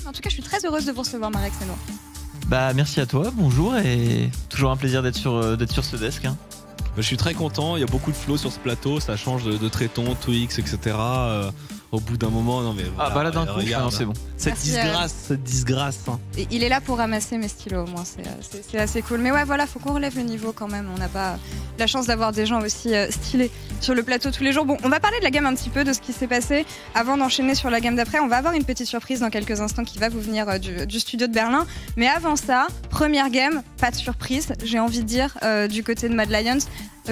En tout cas, je suis très heureuse de vous recevoir, Marek Seno. Bah merci à toi, bonjour et toujours un plaisir d'être sur ce desk. Hein. Je suis très content, il y a beaucoup de flow sur ce plateau, ça change de Tréton, Twix, etc. Au bout d'un moment, non mais voilà, bah là d'un coup, c'est bon. Cette disgrâce. Hein. Et il est là pour ramasser mes stylos, au moins, c'est assez cool. Mais ouais, voilà, faut qu'on relève le niveau quand même. On n'a pas la chance d'avoir des gens aussi stylés sur le plateau tous les jours. Bon, on va parler de la gamme un petit peu, de ce qui s'est passé. Avant d'enchaîner sur la gamme d'après, on va avoir une petite surprise dans quelques instants qui va vous venir du studio de Berlin. Mais avant ça, première game, pas de surprise, j'ai envie de dire, du côté de Mad Lions.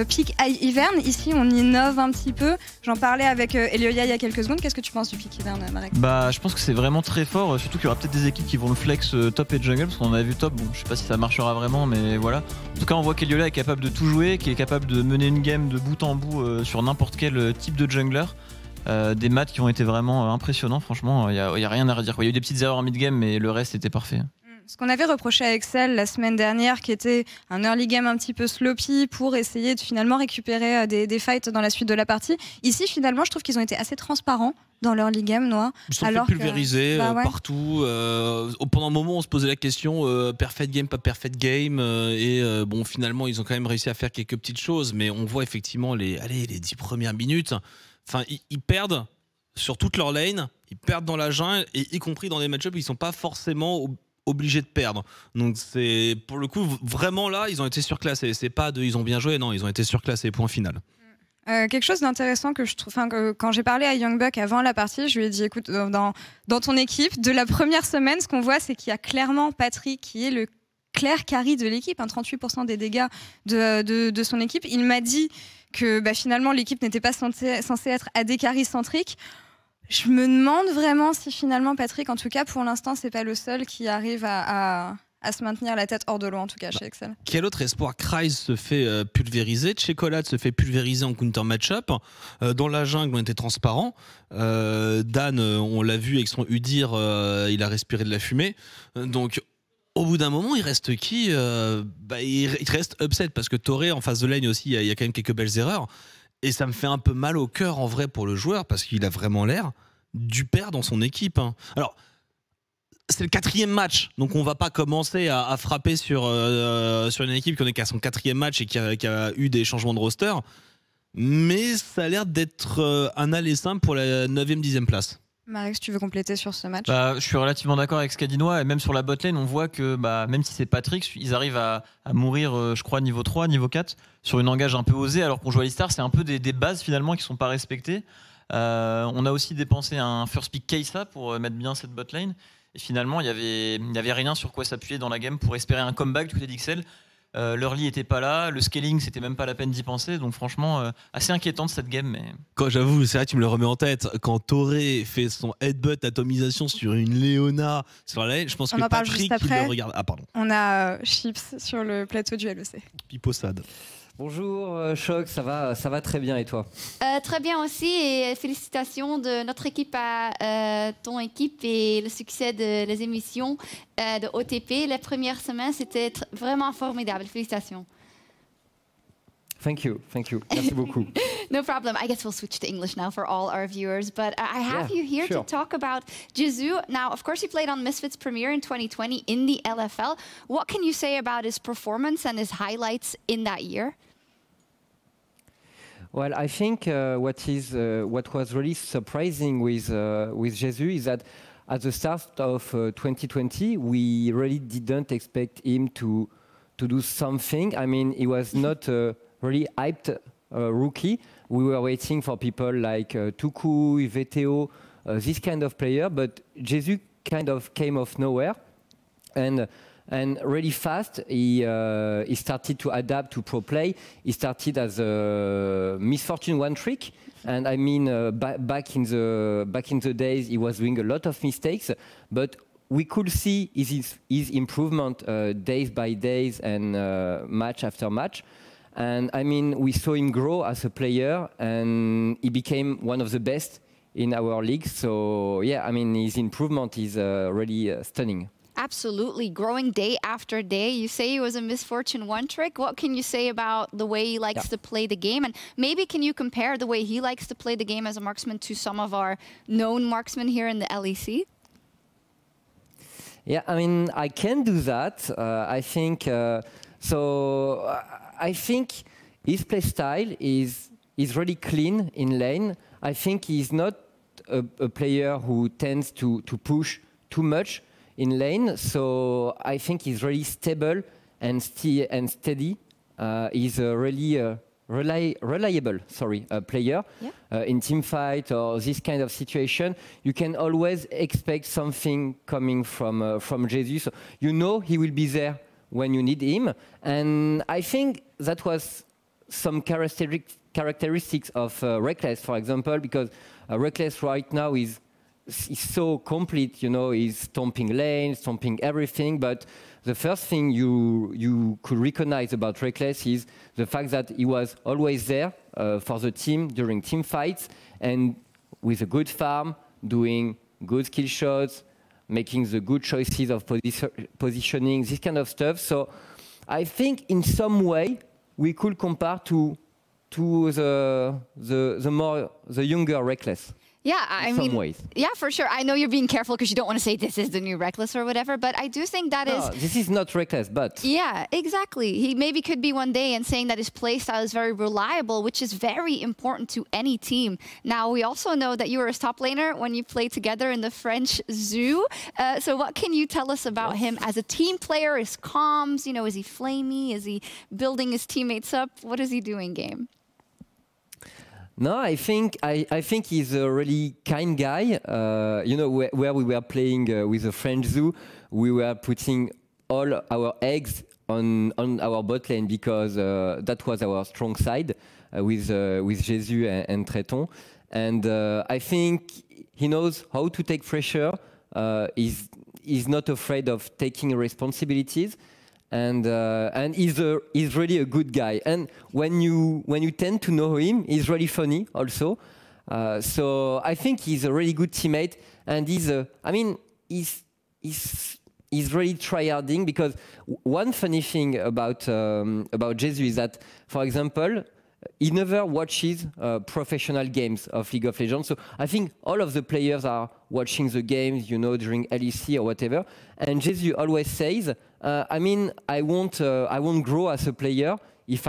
Pick Hivern, ici on innove un petit peu. J'en parlais avec Elioya il y a quelques secondes. Qu'est-ce que tu penses du Pick Hivern, Marek? Bah je pense que c'est vraiment très fort, surtout qu'il y aura peut-être des équipes qui vont le flex top et jungle, parce qu'on a vu top, bon je sais pas si ça marchera vraiment, mais voilà. En tout cas on voit qu'Elioya est capable de tout jouer, qui est capable de mener une game de bout en bout sur n'importe quel type de jungler. Des maths qui ont été vraiment impressionnants, franchement, il y a rien à redire. Il y a eu des petites erreurs en mid-game, mais le reste était parfait. Ce qu'on avait reproché à Excel la semaine dernière, qui était un early game un petit peu sloppy pour essayer de finalement récupérer des fights dans la suite de la partie. Ici, finalement, je trouve qu'ils ont été assez transparents dans leur early game, Noah. Ils sont fait pulvériser partout. Pendant un moment, on se posait la question perfect game, pas perfect game. Bon, finalement, ils ont quand même réussi à faire quelques petites choses, mais on voit effectivement les 10 premières minutes. Enfin, ils perdent sur toute leur lane, ils perdent dans la jungle, et y compris dans des match-ups, ils sont pas forcément obligés de perdre. Donc c'est pour le coup vraiment là ils ont été surclassés. C'est pas ils ont bien joué, non, ils ont été surclassés, point final. Quelque chose d'intéressant que je trouve, quand j'ai parlé à Young Buck avant la partie, je lui ai dit écoute, dans ton équipe de la première semaine, ce qu'on voit c'est qu'il y a clairement Patrick qui est le clair carry de l'équipe, 38% des dégâts de son équipe. Il m'a dit que finalement l'équipe n'était pas censée être AD carry centrique. Je me demande vraiment si finalement Patrick, en tout cas pour l'instant, c'est pas le seul qui arrive à se maintenir la tête hors de l'eau, en tout cas chez Excel. Quel autre espoir? Kryze se fait pulvériser, Chocolate se fait pulvériser en counter match-up. Dans la jungle, on était transparent. Dan, on l'a vu avec son Udyr, il a respiré de la fumée. Donc au bout d'un moment, il reste qui? Il reste Upset, parce que Toré en face de lane aussi, il y a quand même quelques belles erreurs. Et ça me fait un peu mal au cœur en vrai pour le joueur, parce qu'il a vraiment l'air du père dans son équipe. Hein. Alors, c'est le 4e match, donc on va pas commencer à frapper sur une équipe qui en est qu'à son 4e match et qui a eu des changements de roster. Mais ça a l'air d'être un aller simple pour la 9e, 10e place. Marek, si tu veux compléter sur ce match? Je suis relativement d'accord avec ce qu'a dit Noah, et même sur la botlane, on voit que même si c'est Patrick, ils arrivent à mourir, je crois, niveau 3, niveau 4, sur une engage un peu osée, alors qu'on joue à Alistar, c'est un peu des bases finalement qui sont pas respectées. On a aussi dépensé un first pick Kai'Sa pour mettre bien cette botlane, et finalement il y avait rien sur quoi s'appuyer dans la game pour espérer un comeback du côté d'Ixel. L'early était pas là, le scaling c'était même pas la peine d'y penser, donc franchement assez inquiétante cette game. Mais quand j'avoue, c'est vrai, tu me le remets en tête, quand Toré fait son headbutt atomisation sur une Léona sur la lane, je pense que Patrick il le regarde. Ah pardon. On a Chips sur le plateau du LEC. Piposade. Bonjour Choc, ça va très bien, et toi? Très bien aussi, et félicitations de notre équipe à ton équipe et le succès des émissions de OTP. La première semaine, c'était vraiment formidable. Félicitations. Thank you. Merci beaucoup. No problem. I guess we'll switch to English now for all our viewers. But I have you here to talk about Jizu. Now, of course, he played on Misfits Premier in 2020 in the LFL. What can you say about his performance and his highlights in that year? Well, I think what was really surprising with Jizu is that at the start of 2020, we really didn't expect him to do something. I mean, he was not really hyped rookie. We were waiting for people like Tuku, VTO, this kind of player, but Jizu kind of came off nowhere, and really fast he started to adapt to pro play. He started as a Misfortune one trick, and I mean back in the days he was doing a lot of mistakes, but we could see his improvement days by days and match after match. And I mean, we saw him grow as a player, and he became one of the best in our league. So yeah, I mean, his improvement is really stunning. Absolutely, growing day after day. You say he was a Misfortune one trick. What can you say about the way he likes to play the game? And maybe can you compare the way he likes to play the game as a marksman to some of our known marksmen here in the LEC? Yeah, I mean, I can do that. I think so. I think his play style is really clean in lane. I think he's not a player who tends to push too much in lane. So I think he's really stable and steady. He's a really reliable player. Yeah. In team fight or this kind of situation, you can always expect something coming from Jesus. So you know he will be there when you need him. And I think that was some characteristics of Reckless, for example, because Reckless right now is so complete, you know, he's stomping lanes, stomping everything, but the first thing you could recognize about Reckless is the fact that he was always there for the team during team fights and with a good farm, doing good skill shots, making the good choices of positioning, this kind of stuff. So I think in some way we could compare to the younger Reckless. Yeah, I mean, yeah, for sure. I know you're being careful because you don't want to say this is the new Reckless or whatever, but I do think that is... This is not Reckless, but... Yeah, exactly. He maybe could be one day and saying that his play style is very reliable, which is very important to any team. Now, we also know that you were a top laner when you played together in the French Zoo. So what can you tell us about him as a team player? His comms, you know, is he flamey? Is he building his teammates up? What is he doing, game? No, I think he's a really kind guy. You know, where we were playing with the French Zoo, we were putting all our eggs on our bot lane because that was our strong side with Jesus and Treton. And I think he knows how to take pressure. He's not afraid of taking responsibilities. And he's really a good guy. And when you tend to know him, he's really funny also. So I think he's a really good teammate. And he's really tryharding because one funny thing about Jesus is that, for example, he never watches professional games of League of Legends. So I think all of the players are watching the games, you know, during LEC or whatever. And Jesus always says, I mean, I won't grow as a player if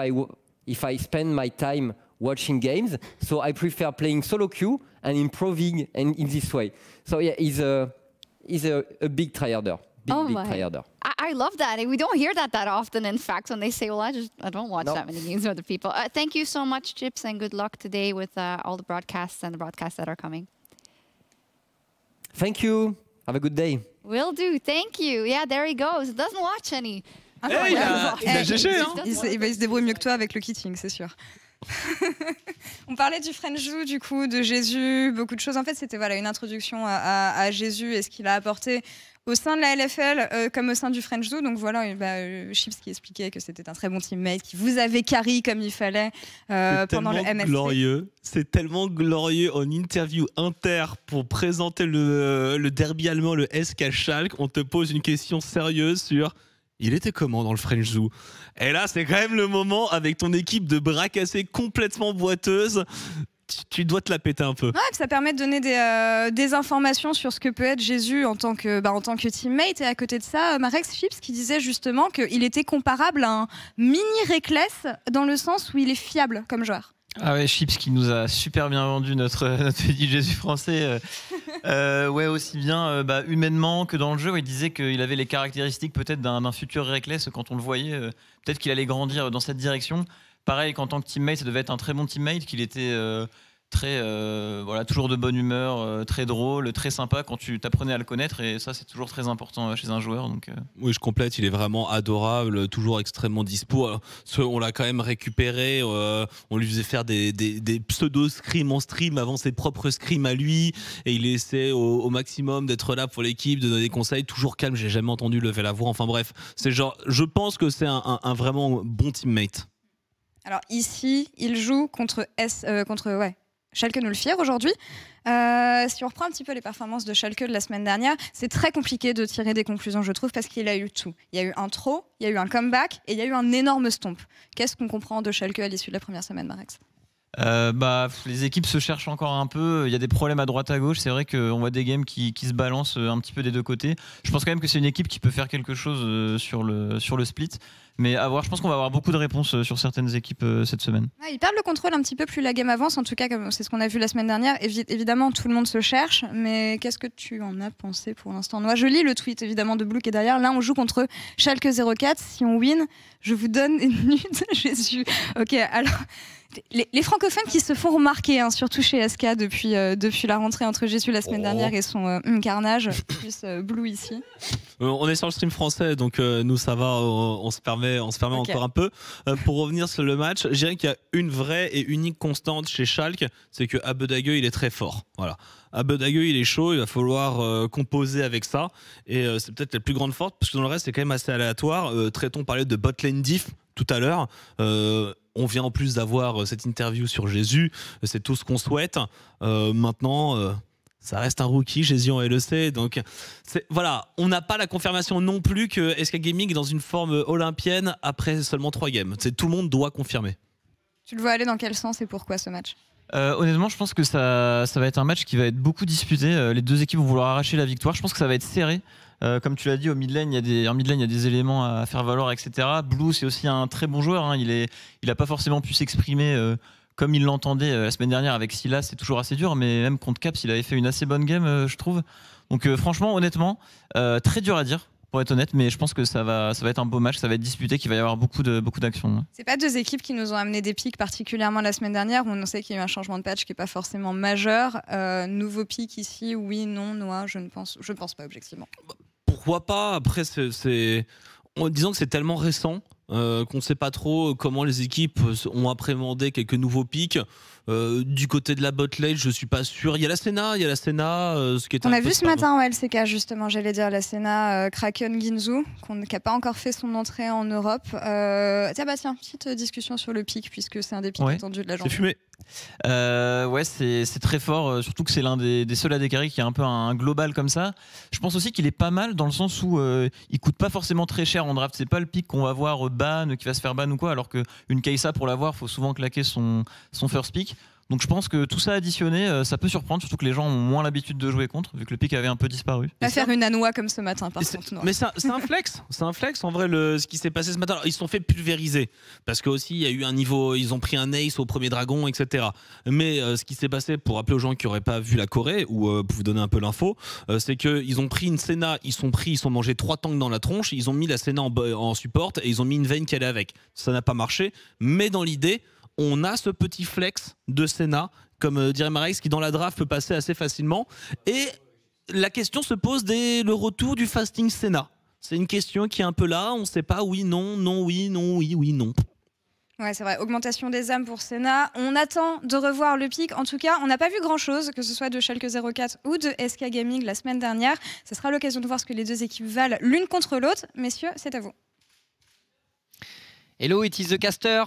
I spend my time watching games. So I prefer playing solo queue and improving in this way. So yeah, he's a big tryharder. Big tryharder. I love that. And we don't hear that often, in fact, when they say, well, I don't watch that many games with other people. Thank you so much, Chips, and good luck today with all the broadcasts and the broadcasts that are coming. Thank you. Have a good day. Will do. Thank you. Yeah, there he goes. Doesn't watch any. Hey, il a GG, hein. Il se débrouille mieux que toi avec le kitting, c'est sûr. On parlait du French Zoo, du coup, de Jesus, beaucoup de choses. En fait, c'était voilà, une introduction à Jesus et ce qu'il a apporté au sein de la LFL comme au sein du French Zoo. Donc voilà, Chips qui expliquait que c'était un très bon teammate, qui vous avait carry comme il fallait pendant le MSC. C'est tellement glorieux en interview inter pour présenter le derby allemand, le SK Schalke. On te pose une question sérieuse sur... Il était comment dans le French Zoo? Et là, c'est quand même le moment avec ton équipe de bras cassés complètement boiteuse. Tu dois te la péter un peu. Ouais, ça permet de donner des informations sur ce que peut être Jesus en tant que teammate. Et à côté de ça, Marex Chips qui disait justement qu'il était comparable à un mini Reckless dans le sens où il est fiable comme joueur. Ah ouais, Chips qui nous a super bien vendu notre petit Jesus français. Ouais, aussi bien humainement que dans le jeu. Où il disait qu'il avait les caractéristiques peut-être d'un futur Reckless quand on le voyait. Peut-être qu'il allait grandir dans cette direction. Pareil qu'en tant que teammate, ça devait être un très bon teammate, qu'il était très, toujours de bonne humeur, très drôle, très sympa quand tu t'apprenais à le connaître. Et ça, c'est toujours très important chez un joueur. Donc, Oui, je complète. Il est vraiment adorable, toujours extrêmement dispo. Alors, on l'a quand même récupéré. On lui faisait faire des pseudo-scrims en stream avant ses propres scrims à lui. Et il essaie au maximum d'être là pour l'équipe, de donner des conseils. Toujours calme, j'ai jamais entendu lever la voix. Enfin bref, c'est genre, je pense que c'est un vraiment bon teammate. Alors ici, il joue contre Schalke 04 aujourd'hui. Si on reprend un petit peu les performances de Schalke de la semaine dernière, c'est très compliqué de tirer des conclusions, je trouve, parce qu'il a eu tout. Il y a eu un throw, il y a eu un comeback et il y a eu un énorme stomp. Qu'est-ce qu'on comprend de Schalke à l'issue de la première semaine, Marex ? Les équipes se cherchent encore un peu. Il y a des problèmes à droite à gauche. C'est vrai qu'on voit des games qui se balancent un petit peu des deux côtés. Je pense quand même que c'est une équipe qui peut faire quelque chose sur le split. Mais à voir, je pense qu'on va avoir beaucoup de réponses sur certaines équipes cette semaine. Ouais, ils perdent le contrôle un petit peu plus la game avance. En tout cas, c'est ce qu'on a vu la semaine dernière. Évidemment, tout le monde se cherche. Mais qu'est-ce que tu en as pensé pour l'instant? Moi, je lis le tweet évidemment de Blue qui est derrière. Là, on joue contre Schalke 04. Si on win, je vous donne une nude Jésus. Ok, alors... Les francophones qui se font remarquer, hein, surtout chez SK depuis la rentrée entre Jésus la semaine dernière et son carnage, plus Blue ici. On est sur le stream français, donc nous ça va, on se permet okay. Encore un peu. Pour revenir sur le match, je dirais qu'il y a une vraie et unique constante chez Schalke, c'est que Abedague il est très fort. Voilà. Abedague il est chaud, il va falloir composer avec ça, et c'est peut-être la plus grande force, parce que dans le reste c'est quand même assez aléatoire. Traitons parlait de botlane diff tout à l'heure. On vient en plus d'avoir cette interview sur Jésus, c'est tout ce qu'on souhaite. Maintenant, ça reste un rookie, Jésus en LEC, donc voilà, on n'a pas la confirmation non plus que SK Gaming est dans une forme olympienne après seulement 3 games. Tout le monde doit confirmer. Tu le vois aller dans quel sens et pourquoi ce match? Honnêtement, je pense que ça va être un match qui va être beaucoup disputé. Les deux équipes vont vouloir arracher la victoire. Je pense que ça va être serré. Comme tu l'as dit, au mid-lane, il y a des éléments à faire valoir, etc. Blue, c'est aussi un très bon joueur. Hein. Il n'a pas forcément pu s'exprimer comme il l'entendait la semaine dernière avec Silas. C'est toujours assez dur, mais même contre Caps, il avait fait une assez bonne game, je trouve. Donc franchement, honnêtement, très dur à dire. Pour être honnête, mais je pense que ça va être un beau match, ça va être disputé, qu'il va y avoir beaucoup d'actions. C'est pas deux équipes qui nous ont amené des pics particulièrement la semaine dernière, où on sait qu'il y a eu un changement de patch qui n'est pas forcément majeur. Nouveau pic ici, oui, non, Noah, je ne pense pas objectivement. Pourquoi pas? Après, disons que c'est tellement récent qu'on ne sait pas trop comment les équipes ont appréhendé quelques nouveaux pics. Du côté de la botlane, je suis pas sûr. Il y a la Senna, ce qui est. On a vu ce matin au LCK justement, j'allais dire la Senna Kraken Ginzu, qui n'a pas encore fait son entrée en Europe. Tiens, petite discussion sur le pic puisque c'est un des pics attendus de la journée. C'est fumé. C'est très fort, surtout que c'est l'un des seuls AD carry qui a un peu un global comme ça. Je pense aussi qu'il est pas mal dans le sens où il coûte pas forcément très cher en draft. C'est pas le pic qu'on va voir ban, qui va se faire ban ou quoi, alors qu'une Kai'Sa pour l'avoir, faut souvent claquer son first pick. Donc je pense que tout ça additionné, ça peut surprendre, surtout que les gens ont moins l'habitude de jouer contre, vu que le pic avait un peu disparu. Pas faire une Anoa comme ce matin, par contre. Mais c'est un flex, en vrai, ce qui s'est passé ce matin. Alors, ils se sont fait pulvériser, parce qu'aussi il y a eu un niveau, ils ont pris un ace au premier dragon, etc. Mais ce qui s'est passé, pour rappeler aux gens qui n'auraient pas vu la Corée, ou pour vous donner un peu l'info, c'est qu'ils ont pris une Senna, ils sont mangé 3 tanks dans la tronche, ils ont mis la Senna en support, et ils ont mis une Vayne qui allait avec. Ça n'a pas marché, mais dans l'idée, on a ce petit flex de Senna, comme dirait Marex, qui dans la draft peut passer assez facilement. Et la question se pose dès le retour du fasting Senna. C'est une question qui est un peu là, on ne sait pas oui, non, non, oui, non, oui, oui, non. Ouais, c'est vrai, augmentation des âmes pour Senna. On attend de revoir le pic. En tout cas, on n'a pas vu grand-chose, que ce soit de Schalke 04 ou de SK Gaming la semaine dernière. Ce sera l'occasion de voir ce que les deux équipes valent l'une contre l'autre. Messieurs, c'est à vous. Hello, it is the caster.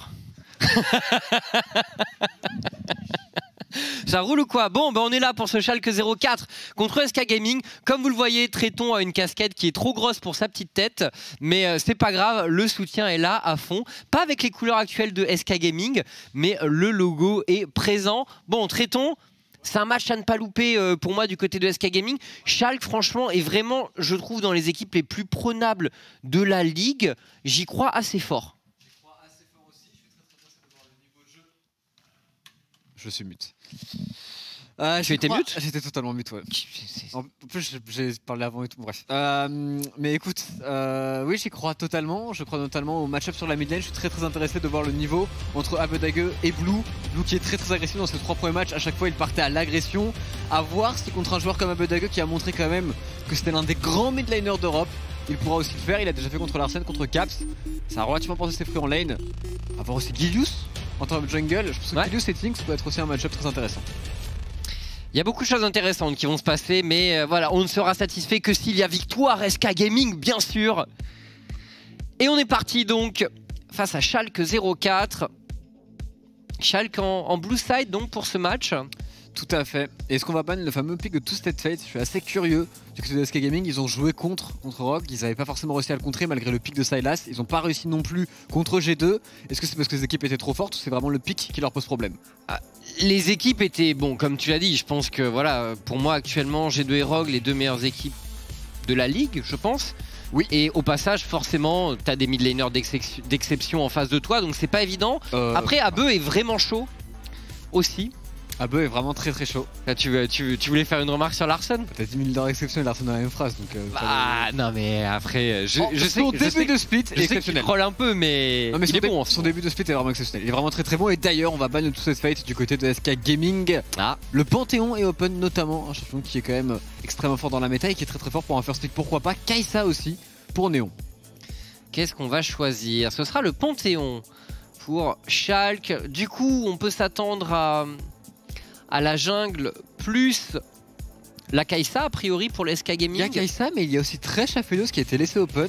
Ça roule ou quoi? Bon, on est là pour ce Schalke 04 contre SK Gaming. Comme vous le voyez, Tréton a une casquette qui est trop grosse pour sa petite tête, mais c'est pas grave, le soutien est là à fond. Pas avec les couleurs actuelles de SK Gaming, mais le logo est présent. Bon, Tréton, c'est un match à ne pas louper pour moi du côté de SK Gaming. Schalke, franchement, est vraiment, je trouve, dans les équipes les plus prenables de la ligue. J'y crois assez fort. Je suis mute. Tu étais mute? J'étais totalement mute, ouais. En plus, j'ai parlé avant et tout, bref. Mais écoute, oui, j'y crois totalement. Je crois notamment au match-up sur la mid lane. Je suis très intéressé de voir le niveau entre Abedague et Blue. Blue qui est très agressif dans ses 3 premiers matchs. À chaque fois, il partait à l'agression. À voir si contre un joueur comme Abedague qui a montré quand même que c'était l'un des grands mid-laners d'Europe, il pourra aussi le faire. Il a déjà fait contre Larsen, contre Caps. Ça a relativement porté ses fruits en lane. À voir aussi Gilius en tant que jungle. Je pense que Gilius et Tinks peut être aussi un match-up très intéressant. Il y a beaucoup de choses intéressantes qui vont se passer, mais voilà, on ne sera satisfait que s'il y a victoire SK Gaming, bien sûr. Et on est parti donc face à Schalke 04. Schalke en blue side donc pour ce match. Tout à fait. Et est-ce qu'on va ban le fameux pick de Twisted Fate? Je suis assez curieux. Du côté de SK Gaming, ils ont joué contre Rogue. Ils n'avaient pas forcément réussi à le contrer malgré le pick de Sylas. Ils n'ont pas réussi non plus contre G2. Est-ce que c'est parce que les équipes étaient trop fortes ou c'est vraiment le pick qui leur pose problème? Les équipes étaient, bon, comme tu l'as dit, je pense que voilà, pour moi actuellement, G2 et Rogue, les deux meilleures équipes de la ligue, je pense. Oui. Et au passage, forcément, t'as des mid laners d'exception en face de toi, donc c'est pas évident. Après, Abe est vraiment chaud aussi. Abe est vraiment très très chaud. Là, tu voulais faire une remarque sur Larson? T'as 10 000 d'exception et Larson dans la même phrase. Donc, non mais après, je sais son début de split est exceptionnel. Il troll un peu, mais il est bon. Son début de split est vraiment exceptionnel. Il est vraiment très très bon. Et d'ailleurs, on va ban tout cette fight du côté de SK Gaming. Le Panthéon est open notamment, un champion qui est quand même extrêmement fort dans la méta et qui est très très fort pour un first pick. Pourquoi pas Kai'Sa aussi pour Néon. Qu'est-ce qu'on va choisir? Ce sera le Panthéon pour Schalke. Du coup, on peut s'attendre à la jungle plus la Kai'Sa a priori pour les SK Gaming. Il y a Kai'Sa, mais il y a aussi Thresh à Phélos qui a été laissé open.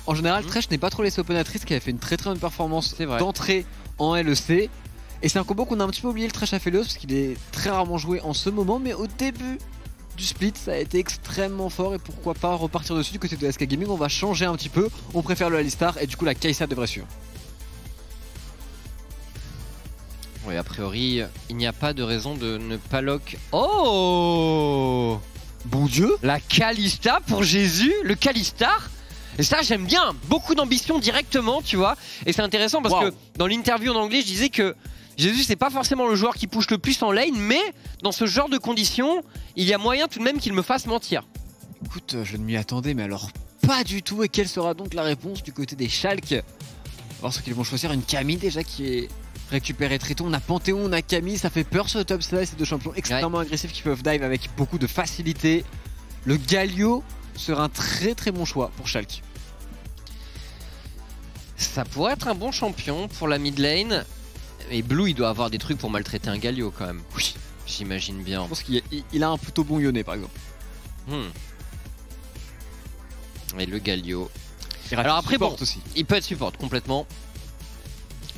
En général, Thresh n'est pas trop laissé open à Triss, qui avait fait une très très bonne performance d'entrée en LEC. Et c'est un combo qu'on a un petit peu oublié, le Thresh à Phélos, parce qu'il est très rarement joué en ce moment, mais au début du split ça a été extrêmement fort et pourquoi pas repartir dessus du côté de SK Gaming. On va changer un petit peu, on préfère le Alistar et du coup la Kai'Sa devrait suivre. Oui, a priori, il n'y a pas de raison de ne pas lock. Oh, bon Dieu, la Kalista pour Jésus, le Kalistar. Et ça, j'aime bien, beaucoup d'ambition directement, tu vois. Et c'est intéressant parce que dans l'interview en anglais, je disais que Jésus, c'est pas forcément le joueur qui push le plus en lane, mais dans ce genre de conditions, il y a moyen tout de même qu'il me fasse mentir. Écoute, je ne m'y attendais, mais alors pas du tout. Et quelle sera donc la réponse du côté des Schalke? Parce qu'ils vont choisir une Camille déjà qui est récupérée très tôt. On a Panthéon, on a Camille, ça fait peur sur le top side. C'est deux champions extrêmement agressifs qui peuvent dive avec beaucoup de facilité. Le Galio sera un très très bon choix pour Schalke. Ça pourrait être un bon champion pour la mid lane. Et Blue, il doit avoir des trucs pour maltraiter un Galio quand même. Oui, j'imagine bien. Je pense qu'il a un plutôt bon Yone par exemple. Et le Galio. Alors après, bon, aussi. Il peut être support complètement.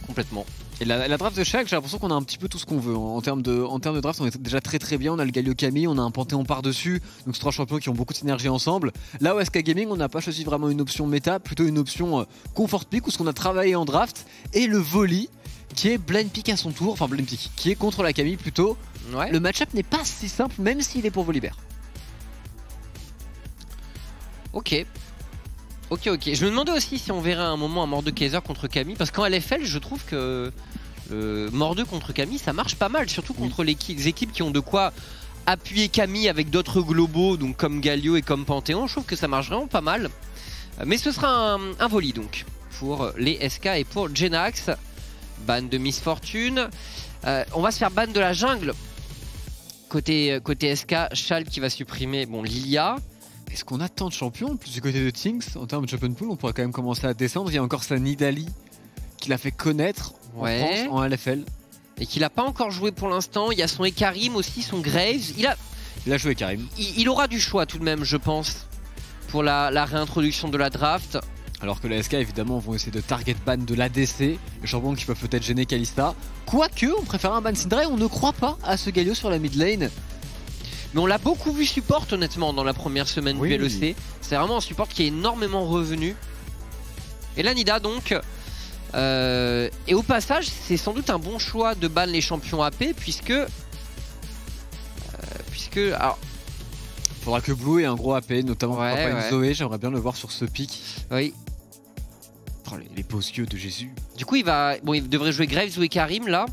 Complètement. Et la draft de Schalke, j'ai l'impression qu'on a un petit peu tout ce qu'on veut. En termes de draft, on est déjà très très bien. On a le Galio Camille, on a un Panthéon par-dessus. Donc c'est trois champions qui ont beaucoup de synergie ensemble. Là où SK Gaming, on n'a pas choisi vraiment une option méta, plutôt une option comfort pick où ce qu'on a travaillé en draft. Et le volley qui est blind pick à son tour, enfin blind pick, qui est contre la Camille plutôt. Ouais. Le match-up n'est pas si simple, même s'il est pour Volibear. Ok. Ok. Je me demandais aussi si on verrait à un moment un Mordekaiser contre Camille, parce qu'en LFL, je trouve que Morde contre Camille, ça marche pas mal, surtout contre les équipes qui ont de quoi appuyer Camille avec d'autres globaux, donc comme Galio et comme Panthéon. Je trouve que ça marche vraiment pas mal. Mais ce sera un volley donc pour les SK et pour Genax. Ban de Miss Fortune. On va se faire ban de la jungle. Côté SK, Schalke qui va supprimer Lilia. Est-ce qu'on a tant de champions? En plus du côté de Tinks, en termes de Jump and Pool, on pourrait quand même commencer à descendre. Il y a encore sa Nidalee qui l'a fait connaître en France, en LFL. Et qu'il n'a pas encore joué pour l'instant. Il y a son Ekarim aussi, son Graves. Il a joué Ekarim. Il aura du choix tout de même, je pense, pour la réintroduction de la draft. Alors que les SK évidemment vont essayer de target ban de l'ADC, les champions qui peuvent peut-être gêner Kalista. Quoique, on préfère un ban Syndra et on ne croit pas à ce Galio sur la mid lane. Mais on l'a beaucoup vu support honnêtement dans la première semaine du LEC. C'est vraiment un support qui est énormément revenu. Et là Nida donc. Et au passage, c'est sans doute un bon choix de ban les champions AP puisque alors, faudra que Blue ait un gros AP, notamment pas une Zoé, j'aimerais bien le voir sur ce pic. Oui. Oh, les beaux yeux de Jésus. Du coup il devrait jouer Graves ou Ekarim là.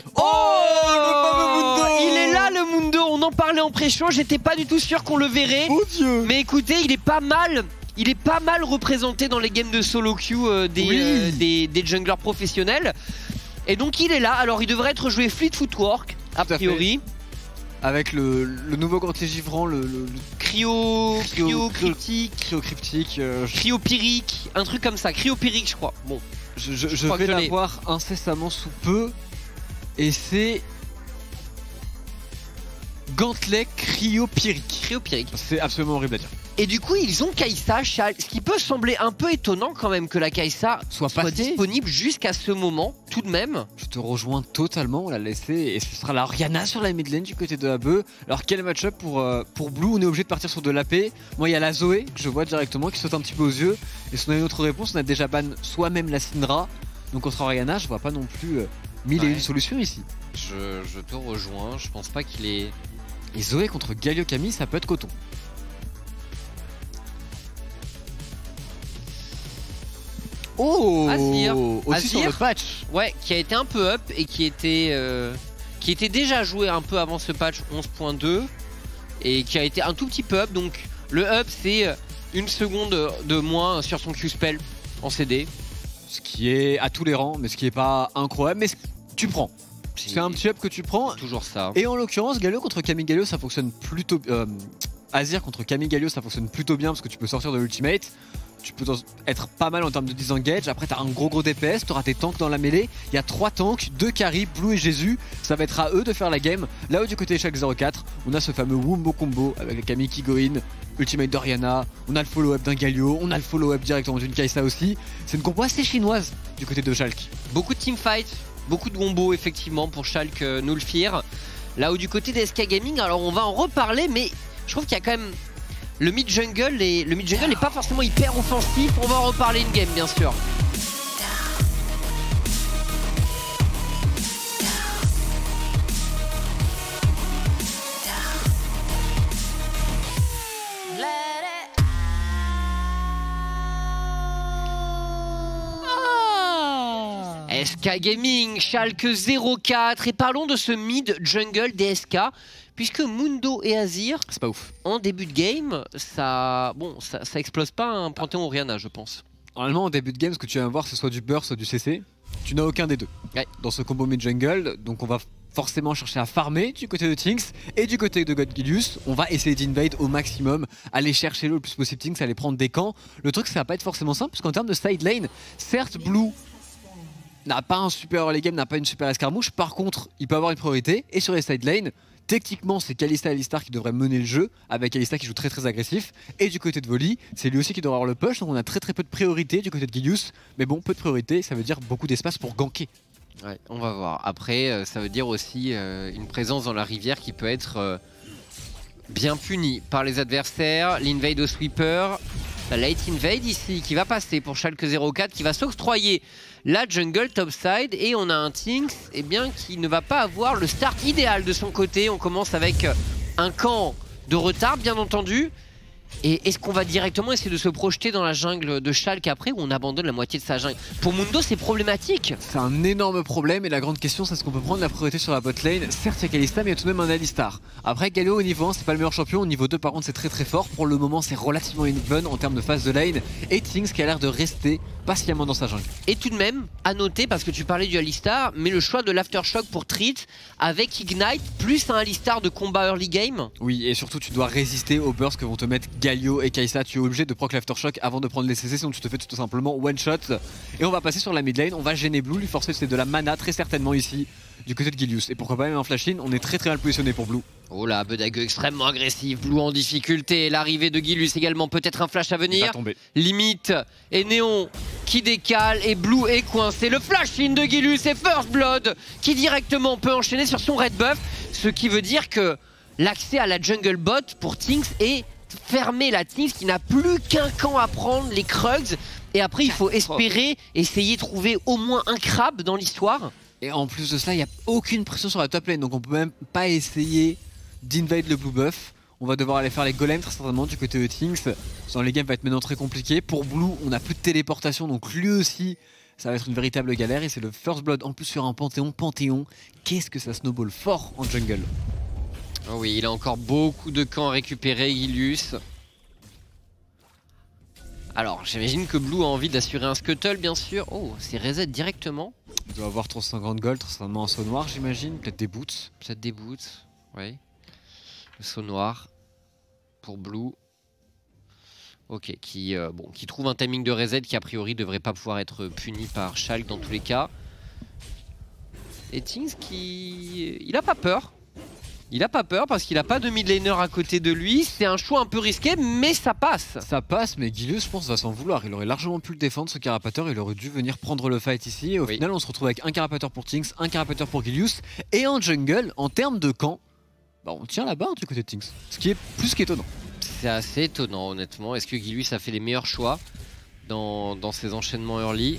Le fameux Mundo! Il est là le Mundo, on en parlait en pré-show, j'étais pas du tout sûr qu'on le verrait. Oh Dieu! Mais écoutez, il est pas mal représenté dans les games de solo queue des junglers professionnels. Et donc il est là, alors il devrait être joué Fleet Footwork, a priori. Avec le nouveau gantier givrant, le cryptique, cryopyrique, un truc comme ça, cryopyrique je crois. Bon, je vais l'avoir incessamment sous peu. Et c'est gantelet cryopyrique. Cryopyrique. C'est absolument horrible à dire. Et du coup, ils ont Kai'Sa, Shal, ce qui peut sembler un peu étonnant quand même que la Kai'Sa soit disponible jusqu'à ce moment, tout de même. Je te rejoins totalement, on l'a laissé, et ce sera la Orianna sur la mid lane du côté de AB. Alors quel match-up pour Blue, on est obligé de partir sur de l'AP. Moi il y a la Zoé, que je vois directement, qui saute un petit peu aux yeux. Et si on a une autre réponse, on a déjà ban soi-même la Syndra. Donc contre Orianna, je vois pas non plus mille et une solutions ici. Je te rejoins, je pense pas qu'il est... Et Zoé contre Galio Camille, ça peut être coton. Oh, Azir. aussi sur le patch. Ouais, qui a été un peu up et qui était déjà joué un peu avant ce patch 11.2 et qui a été un tout petit peu up. Donc le up c'est une seconde de moins sur son Q-spell en CD. Ce qui est à tous les rangs, mais ce qui est pas incroyable, mais tu prends. C'est un petit up que tu prends. Toujours ça. Et en l'occurrence, Galio contre Camille Galio, ça fonctionne plutôt... Azir contre Camille Galio, ça fonctionne plutôt bien parce que tu peux sortir de l'ultimate. Tu peux être pas mal en termes de disengage. Après, t'as un gros DPS, t'auras tes tanks dans la mêlée. Il y a 3 tanks, 2 carry, Blue et Jésus. Ça va être à eux de faire la game. Là où du côté Shulk 04, on a ce fameux Wumbo combo avec les Camille qui go in, ultimate d'Orianna. On a le follow-up d'un Galio, on a le follow-up directement d'une Kai'Sa aussi. C'est une combo assez chinoise du côté de Shulk. Beaucoup de teamfight, beaucoup de wombos effectivement pour Shulk Nulfir. Là où du côté des SK Gaming, alors on va en reparler, mais je trouve qu'il y a quand même... Le mid-jungle n'est pas forcément hyper offensif, on va en reparler in-game bien sûr. SK Gaming, Schalke 04, et parlons de ce mid-jungle des SK. Puisque Mundo et Azir, c'est pas ouf. En début de game, ça explose pas un Panthéon Orianna, je pense. Normalement, en début de game, ce que tu vas voir, c'est soit du burst, soit du CC. Tu n'as aucun des deux dans ce combo mid-jungle. Donc on va forcément chercher à farmer du côté de Tinks et du côté de Godgilius. On va essayer d'invade au maximum, aller chercher le plus possible Tinks, aller prendre des camps. Le truc, ça va pas être forcément simple, parce qu'en termes de side lane, certes, Blue n'a pas un super early game, n'a pas une super escarmouche. Par contre, il peut avoir une priorité. Et sur les side lane, techniquement, c'est Kalista et Alistar qui devraient mener le jeu, avec Kalista qui joue très agressif. Et du côté de Volley, c'est lui aussi qui doit avoir le push. Donc on a très peu de priorité du côté de Gilius. Mais bon, peu de priorité, ça veut dire beaucoup d'espace pour ganker. Ouais, on va voir. Après, ça veut dire aussi une présence dans la rivière qui peut être bien punie par les adversaires. L'invade au sweeper. La late invade ici qui va passer pour Schalke 04, qui va s'octroyer la jungle topside, et on a un Tinks qui ne va pas avoir le start idéal de son côté. On commence avec un camp de retard bien entendu. Et est-ce qu'on va directement essayer de se projeter dans la jungle de Schalke après, ou on abandonne la moitié de sa jungle? Pour Mundo, c'est problématique. C'est un énorme problème, et la grande question, c'est est-ce qu'on peut prendre la priorité sur la bot lane? Certes, il y a Kalista, mais il y a tout de même un Alistar. Après, Galio au niveau 1, c'est pas le meilleur champion. Au niveau 2, par contre, c'est très fort. Pour le moment, c'est relativement even en termes de phase de lane. Et Tinks qui a l'air de rester patiemment dans sa jungle. Et tout de même, à noter, parce que tu parlais du Alistar, mais le choix de l'Aftershock pour Treat avec Ignite, plus un Alistar de combat early game. Oui, et surtout, tu dois résister aux bursts que vont te mettre Galio et Kai'Sa. Tu es obligé de proc l'Aftershock avant de prendre les CC, sinon tu te fais tout simplement one shot. Et on va passer sur la mid lane, on va gêner Blue, lui forcer c'est de la mana très certainement ici du côté de Gilius. Et pourquoi pas même un flash in, on est très mal positionné pour Blue. Oh là, Bedague extrêmement agressif, Blue en difficulté, l'arrivée de Gilius également, peut-être un flash à venir. Limite, et Néon qui décale, et Blue est coincé. Le flash in de Gilius et First Blood qui directement peut enchaîner sur son red buff, ce qui veut dire que l'accès à la jungle bot pour Tinks est fermé. La Tinks qui n'a plus qu'un camp à prendre, les Krugs, et après il faut espérer, essayer de trouver au moins un crabe dans l'histoire. Et en plus de cela, il n'y a aucune pression sur la top lane, donc on peut même pas essayer d'invade le blue buff. On va devoir aller faire les golems très certainement du côté de Tinks. Dans les games va être maintenant très compliqué. Pour Blue, on n'a plus de téléportation, donc lui aussi, ça va être une véritable galère. Et c'est le first blood en plus sur un Panthéon. Qu'est-ce que ça snowball fort en jungle. Oh oui, il a encore beaucoup de camps à récupérer, Gilius. Alors, j'imagine que Blue a envie d'assurer un scuttle, bien sûr. Oh, c'est reset directement. Il doit avoir 350 gold, très certainement un saut noir, j'imagine. Peut-être des boots. Peut-être des boots, oui. Le saut noir pour Blue. Ok, qui trouve un timing de reset qui a priori devrait pas pouvoir être puni par Schalke dans tous les cas. Et Tinks il a pas peur. Il a pas peur parce qu'il a pas de mid laner à côté de lui. C'est un choix un peu risqué, mais ça passe. Ça passe, mais Gilius, je pense, va s'en vouloir. Il aurait largement pu le défendre, ce Carapateur. Il aurait dû venir prendre le fight ici. Et au final, on se retrouve avec un Carapateur pour Tinks, un Carapateur pour Gilius et un jungle. En termes de camp, bah, on tient la barre du côté de Tinks. Ce qui est plus qu'étonnant. C'est assez étonnant, honnêtement. Est-ce que Gilius a fait les meilleurs choix dans ses enchaînements early?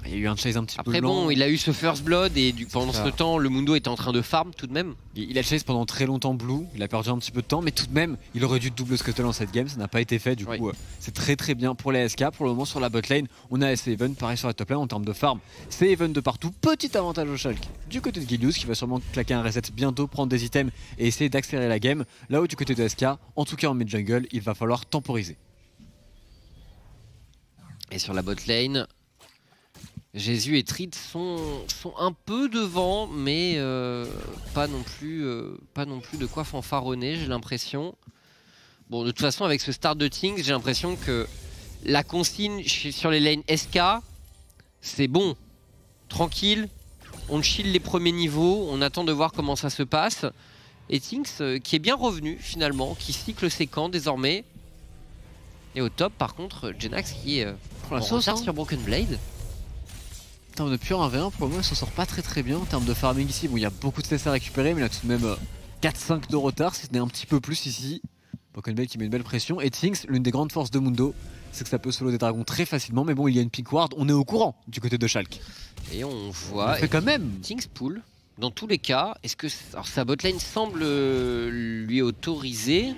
Il y a eu un chase un petit peu Après lent. bon, il a eu ce first blood et pendant ce temps, le Mundo était en train de farm tout de même. Il a chase pendant très longtemps Blue, il a perdu un petit peu de temps, mais tout de même, il aurait dû double scuttle en cette game, ça n'a pas été fait. Du coup, c'est très bien pour les SK. Pour le moment, sur la bot lane, on a Even, pareil sur la top lane en termes de farm. C'est Even de partout, petit avantage au Shulk du côté de Gilius qui va sûrement claquer un reset bientôt, prendre des items et essayer d'accélérer la game. Là où du côté de SK, en tout cas en mid jungle, il va falloir temporiser. Et sur la bot lane, Jésus et Trid sont un peu devant, mais pas non plus de quoi fanfaronner, j'ai l'impression. Bon, de toute façon, avec ce start de Tinks, j'ai l'impression que la consigne sur les lanes SK, c'est bon, tranquille, on chill les premiers niveaux, on attend de voir comment ça se passe. Et Tinks qui est bien revenu finalement, qui cycle ses camps désormais. Et au top, par contre, Jenax qui est en retard sur Broken Blade. En termes de pure 1v1, pour le moment, il s'en sort pas très bien. En termes de farming ici, bon, il y a beaucoup de CS à récupérer, mais il a tout de même 4-5 de retard, si ce n'est un petit peu plus ici. Broken Blade qui met une belle pression. Et Tinks, l'une des grandes forces de Mundo, c'est que ça peut solo des dragons très facilement, mais bon, il y a une pink ward, on est au courant du côté de Shulk. Et on voit. Fait quand même. Tinks pull. Dans tous les cas, est-ce que sa botlane semble lui autoriser?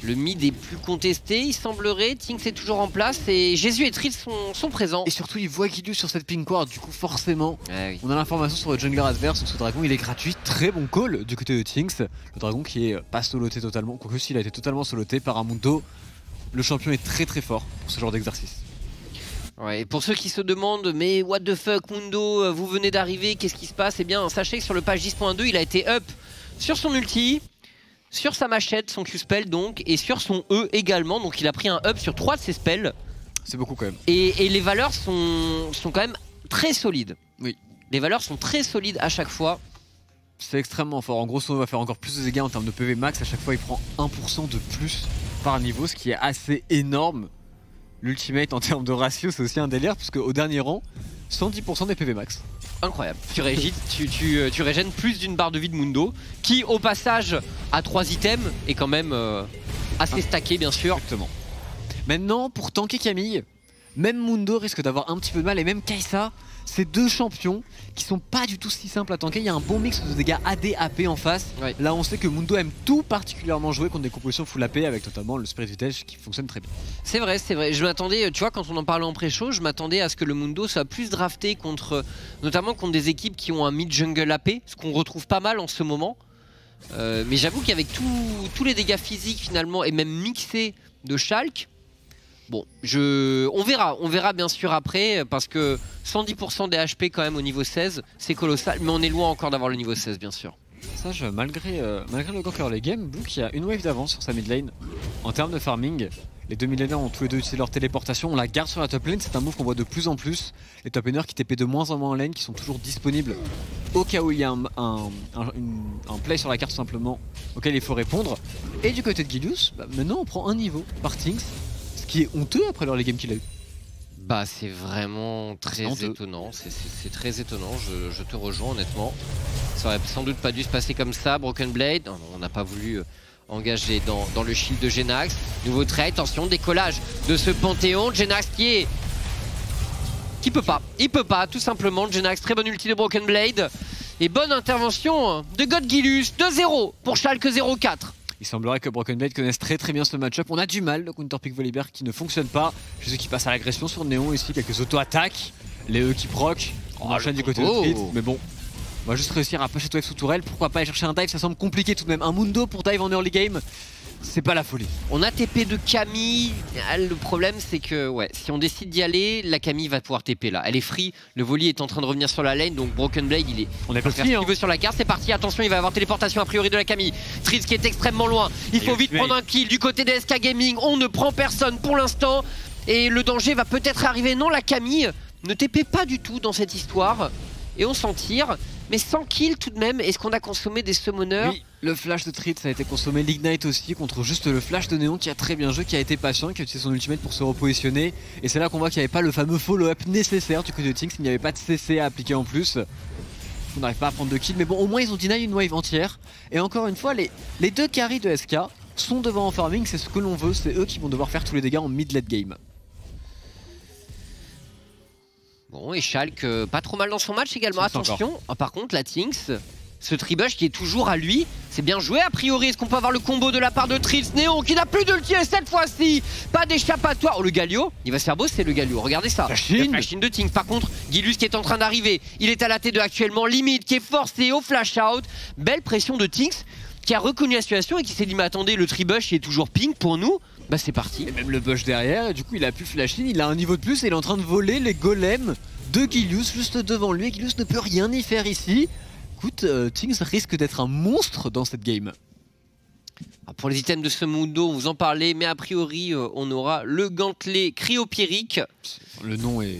Le mid est plus contesté, il semblerait. Tinks est toujours en place et Jésus et Trid sont présents. Et surtout, il voit Gilius sur cette pink ward, du coup, forcément, on a l'information sur le jungler adverse. Donc ce dragon, il est gratuit. Très bon call du côté de Tinks. Le dragon qui est pas soloté totalement, quoique s'il a été totalement soloté par un Mundo. Le champion est très fort pour ce genre d'exercice. Ouais, et pour ceux qui se demandent, mais what the fuck Mundo, vous venez d'arriver, qu'est-ce qui se passe? Eh bien, sachez que sur le page 10.2, il a été up sur son ulti, sur sa machette, son Q-spell donc, et sur son E également. Donc il a pris un up sur 3 de ses spells. C'est beaucoup quand même. Et les valeurs sont quand même très solides. Oui. Les valeurs sont très solides à chaque fois. C'est extrêmement fort. En gros, on va faire encore plus de dégâts en termes de PV max. À chaque fois, il prend 1% de plus par niveau, ce qui est assez énorme. L'ultimate en termes de ratio, c'est aussi un délire, puisque au dernier rang, 110% des PV max. Incroyable. Tu régènes plus d'une barre de vie de Mundo, qui au passage à 3 items est quand même assez stacké bien sûr. Exactement. Maintenant, pour tanker Camille, même Mundo risque d'avoir un petit peu de mal, et même Kai'Sa, c'est deux champions qui sont pas du tout si simples à tanker. Il y a un bon mix de dégâts AD, AP en face. Ouais. Là on sait que Mundo aime tout particulièrement jouer contre des compositions full AP, avec notamment le Spirit Vitesse qui fonctionne très bien. C'est vrai, c'est vrai. Je m'attendais, tu vois, quand on en parlait en pré-show, je m'attendais à ce que le Mundo soit plus drafté contre, notamment contre des équipes qui ont un mid-jungle AP, ce qu'on retrouve pas mal en ce moment. Mais j'avoue qu'avec tous les dégâts physiques finalement, et même mixés de Shulk, bon, on verra bien sûr après, parce que 110% des HP quand même au niveau 16, c'est colossal, mais on est loin encore d'avoir le niveau 16 bien sûr. Sage, malgré le gank early game, Blue qui a une wave d'avance sur sa mid lane. En termes de farming, les deux mid laners ont tous les deux utilisé leur téléportation, on la garde sur la top lane, c'est un move qu'on voit de plus en plus. Les top laners qui TP de moins en moins en lane, qui sont toujours disponibles au cas où il y a un play sur la carte tout simplement, auquel il faut répondre. Et du côté de Gilius, bah, maintenant on prend un niveau par Tinks, qui est honteux après l'early game qu'il a eu. Bah c'est vraiment très étonnant, c'est très étonnant, je te rejoins honnêtement. Ça aurait sans doute pas dû se passer comme ça. Broken Blade, non, on n'a pas voulu engager dans le shield de Jenax. Nouveau trait, attention, décollage de ce Panthéon. Jenax qui peut pas, tout simplement. Jenax, très bonne ulti de Broken Blade. Et bonne intervention de God Gilius, 2-0 pour Schalke 04. Il semblerait que Broken Blade connaisse très bien ce match-up. On a du mal, le counter pick Volibear qui ne fonctionne pas. Je sais qu'il passe à l'agression sur Néon ici, quelques auto-attaques. Les E qui proc. On enchaîne du côté de Trid, mais bon. On va juste réussir à pas cette wave sous tourelle. Pourquoi pas aller chercher un dive, ça semble compliqué tout de même. Un Mundo pour dive en early game, c'est pas la folie. On a TP de Camille. Le problème c'est que si on décide d'y aller, la Camille va pouvoir TP là. Elle est free, le volley est en train de revenir sur la lane, donc Broken Blade on est pas faire ce qu'il veut sur la carte. C'est parti, attention, il va y avoir téléportation a priori de la Camille. Trid qui est extrêmement loin. Il faut vite prendre un kill du côté des SK Gaming. On ne prend personne pour l'instant. Et le danger va peut-être arriver. Non, la Camille ne TP pas du tout dans cette histoire. Et on s'en tire. mais 100 kills tout de même. Est-ce qu'on a consommé des summoners? Oui, le flash de Treat, ça a été consommé. l'Ignite aussi, contre juste le flash de Néon qui a très bien joué, qui a été patient, qui a utilisé son ultimate pour se repositionner. Et c'est là qu'on voit qu'il n'y avait pas le fameux follow-up nécessaire du côté de Tinx. Il n'y avait pas de CC à appliquer en plus. On n'arrive pas à prendre de kills, mais bon, au moins ils ont deny une wave entière. Et encore une fois, les deux carries de SK sont devant en farming, c'est ce que l'on veut, c'est eux qui vont devoir faire tous les dégâts en mid-late game. Bon, et Schalke, pas trop mal dans son match également, attention. Ah, par contre, la Tinx, ce tribush qui est toujours à lui, c'est bien joué a priori. Est-ce qu'on peut avoir le combo de la part de Tritz? Néon qui n'a plus d'ulti et cette fois-ci, pas d'échappatoire. Oh, le Galio, il va se faire bosser le Galio, regardez ça. La flashine de Tinx. Par contre, Gilus qui est en train d'arriver, il est à la T2 actuellement, limite, qui est forcé au flash out. Belle pression de Tinx qui a reconnu la situation et qui s'est dit mais attendez, le tribush est toujours ping pour nous. Bah c'est parti. Et même le bush derrière, et du coup il a pu flash in, il a un niveau de plus et il est en train de voler les golems de Gilius juste devant lui. Et Gilius ne peut rien y faire ici. Écoute, Tinx risque d'être un monstre dans cette game. Alors pour les items de ce Mundo, on vous en parlait, mais a priori on aura le gantelet cryopyrique. Le nom est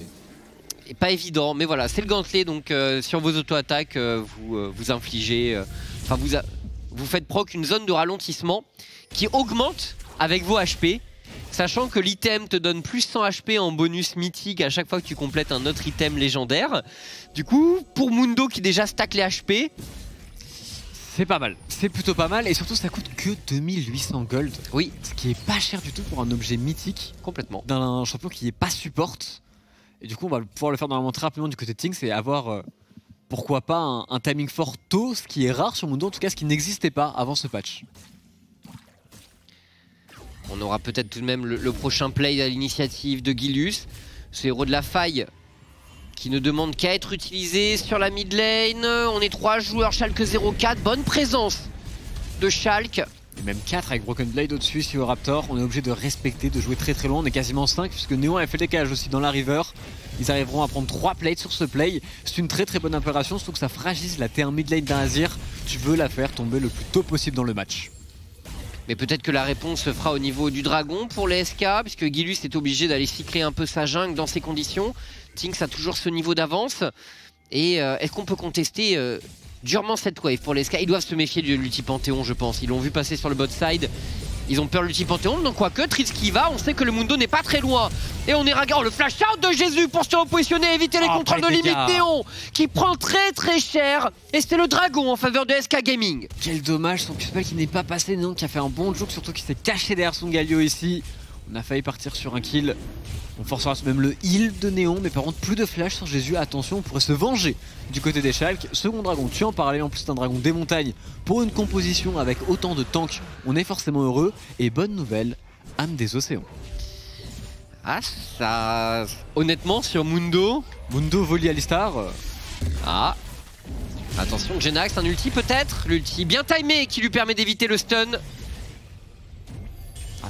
pas évident, mais voilà, c'est le gantelet, donc sur vos auto-attaques, vous infligez, vous faites proc une zone de ralentissement qui augmente avec vos HP, sachant que l'item te donne plus 100 HP en bonus mythique à chaque fois que tu complètes un autre item légendaire. Du coup, pour Mundo qui déjà stack les HP, c'est pas mal, c'est plutôt pas mal, et surtout ça coûte que 2800 gold. Oui, ce qui est pas cher du tout pour un objet mythique, complètement, d'un champion qui est pas support. Et du coup on va pouvoir le faire normalement très rapidement du côté de Tinx et avoir pourquoi pas un timing fort tôt, ce qui est rare sur Mundo, en tout cas ce qui n'existait pas avant ce patch. On aura peut-être tout de même le prochain play à l'initiative de Gilius, ce héros de la faille qui ne demande qu'à être utilisé sur la mid lane. On est 3 joueurs, Schalke 04, bonne présence de Schalke. Et même 4 avec Broken Blade au-dessus ici au Raptor. On est obligé de respecter, de jouer très très loin. On est quasiment 5 puisque Néon a fait le décalage aussi dans la river. Ils arriveront à prendre 3 plates sur ce play. C'est une très très bonne opération, surtout que ça fragilise la T1 mid lane d'un Azir. Tu veux la faire tomber le plus tôt possible dans le match. Mais peut-être que la réponse se fera au niveau du dragon pour les SK, puisque Gilus est obligé d'aller cycler un peu sa jungle dans ces conditions. Tinx a toujours ce niveau d'avance. Et est-ce qu'on peut contester durement cette wave pour les SK? Ils doivent se méfier de l'ulti Panthéon, je pense. Ils l'ont vu passer sur le bot side. Ils ont peur de l'ulti Panthéon, donc quoique, Tritz qui va, on sait que le Mundo n'est pas très loin. Et on est ragarant le flash out de Jésus pour se repositionner, éviter les contrôles de limite. Néon qui prend très très cher. Et c'est le dragon en faveur de SK Gaming. Quel dommage, son Q-spell qui n'est pas passé, Néon qui a fait un bon joke, surtout qui s'est caché derrière son Galio ici. On a failli partir sur un kill. On forcera même le heal de Néon, mais par contre plus de flash sur Jésus. Attention, on pourrait se venger du côté des Schalke. Second dragon tue en parallèle, en plus c'est un dragon des montagnes. Pour une composition avec autant de tanks, on est forcément heureux. Et bonne nouvelle, âme des océans. Ah ça... Honnêtement sur Mundo Volley Alistar. Ah. Attention, Genax, un ulti peut-être. L'ulti bien timé qui lui permet d'éviter le stun.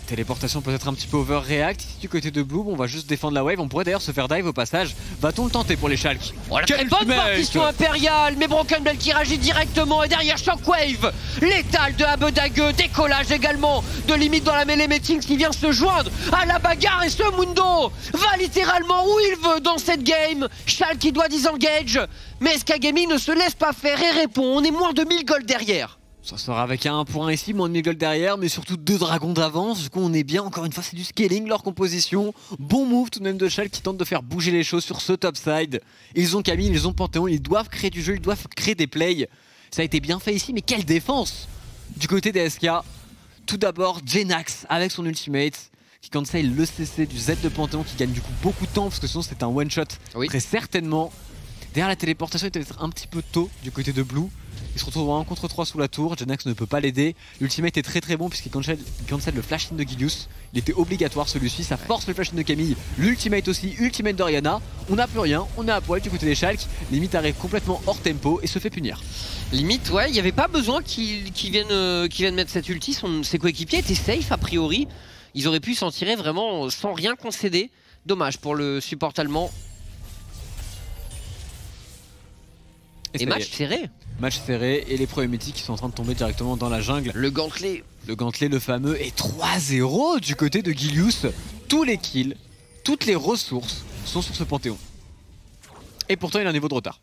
Téléportation peut-être un petit peu overreact ici du côté de Blue. On va juste défendre la wave. On pourrait d'ailleurs se faire dive au passage. Va-t-on le tenter pour les Schalke? Oh, la très bonne partition impériale. Mais Broken Blade qui réagit directement. Et derrière Shockwave létal de Abedague. Décollage également de limite dans la mêlée. Mais Tinx qui vient se joindre à la bagarre. Et ce Mundo va littéralement où il veut dans cette game. Schalke qui doit disengage. Mais SK Gaming ne se laisse pas faire et répond. On est moins de 1000 gold derrière. Ça sera avec un 1 ici, moins de 1000 gold derrière, mais surtout 2 dragons d'avance. Du coup, on est bien. Encore une fois, c'est du scaling leur composition. Bon move tout de même de Schalke qui tente de faire bouger les choses sur ce top side. Ils ont Camille, ils ont Panthéon, ils doivent créer du jeu, ils doivent créer des plays. Ça a été bien fait ici, mais quelle défense du côté des SK. Tout d'abord, Genax avec son ultimate qui cancel le CC du Z de Panthéon qui gagne du coup beaucoup de temps parce que sinon c'est un one shot très certainement. Derrière la téléportation était peut-être un petit peu tôt du côté de Blue. Il se retrouve en 1 contre 3 sous la tour, Genax ne peut pas l'aider. L'ultimate est très très bon puisqu'il cancel le flash in de Gilius. Il était obligatoire celui-ci, ça force le flash in de Camille. L'ultimate aussi, ultimate d'Oriana. On n'a plus rien, on est à poil du côté des Schalke. Limite arrive complètement hors tempo et se fait punir. Limite ouais, il n'y avait pas besoin qu'il vienne mettre cette ulti, ses coéquipiers étaient safe a priori. Ils auraient pu s'en tirer vraiment sans rien concéder. Dommage pour le support allemand. Et match serré. Match serré et les premiers mythiques qui sont en train de tomber directement dans la jungle. Le gantelet. Le gantelet, le fameux, et 3-0 du côté de Gilius. Tous les kills, toutes les ressources sont sur ce Panthéon. Et pourtant il a un niveau de retard.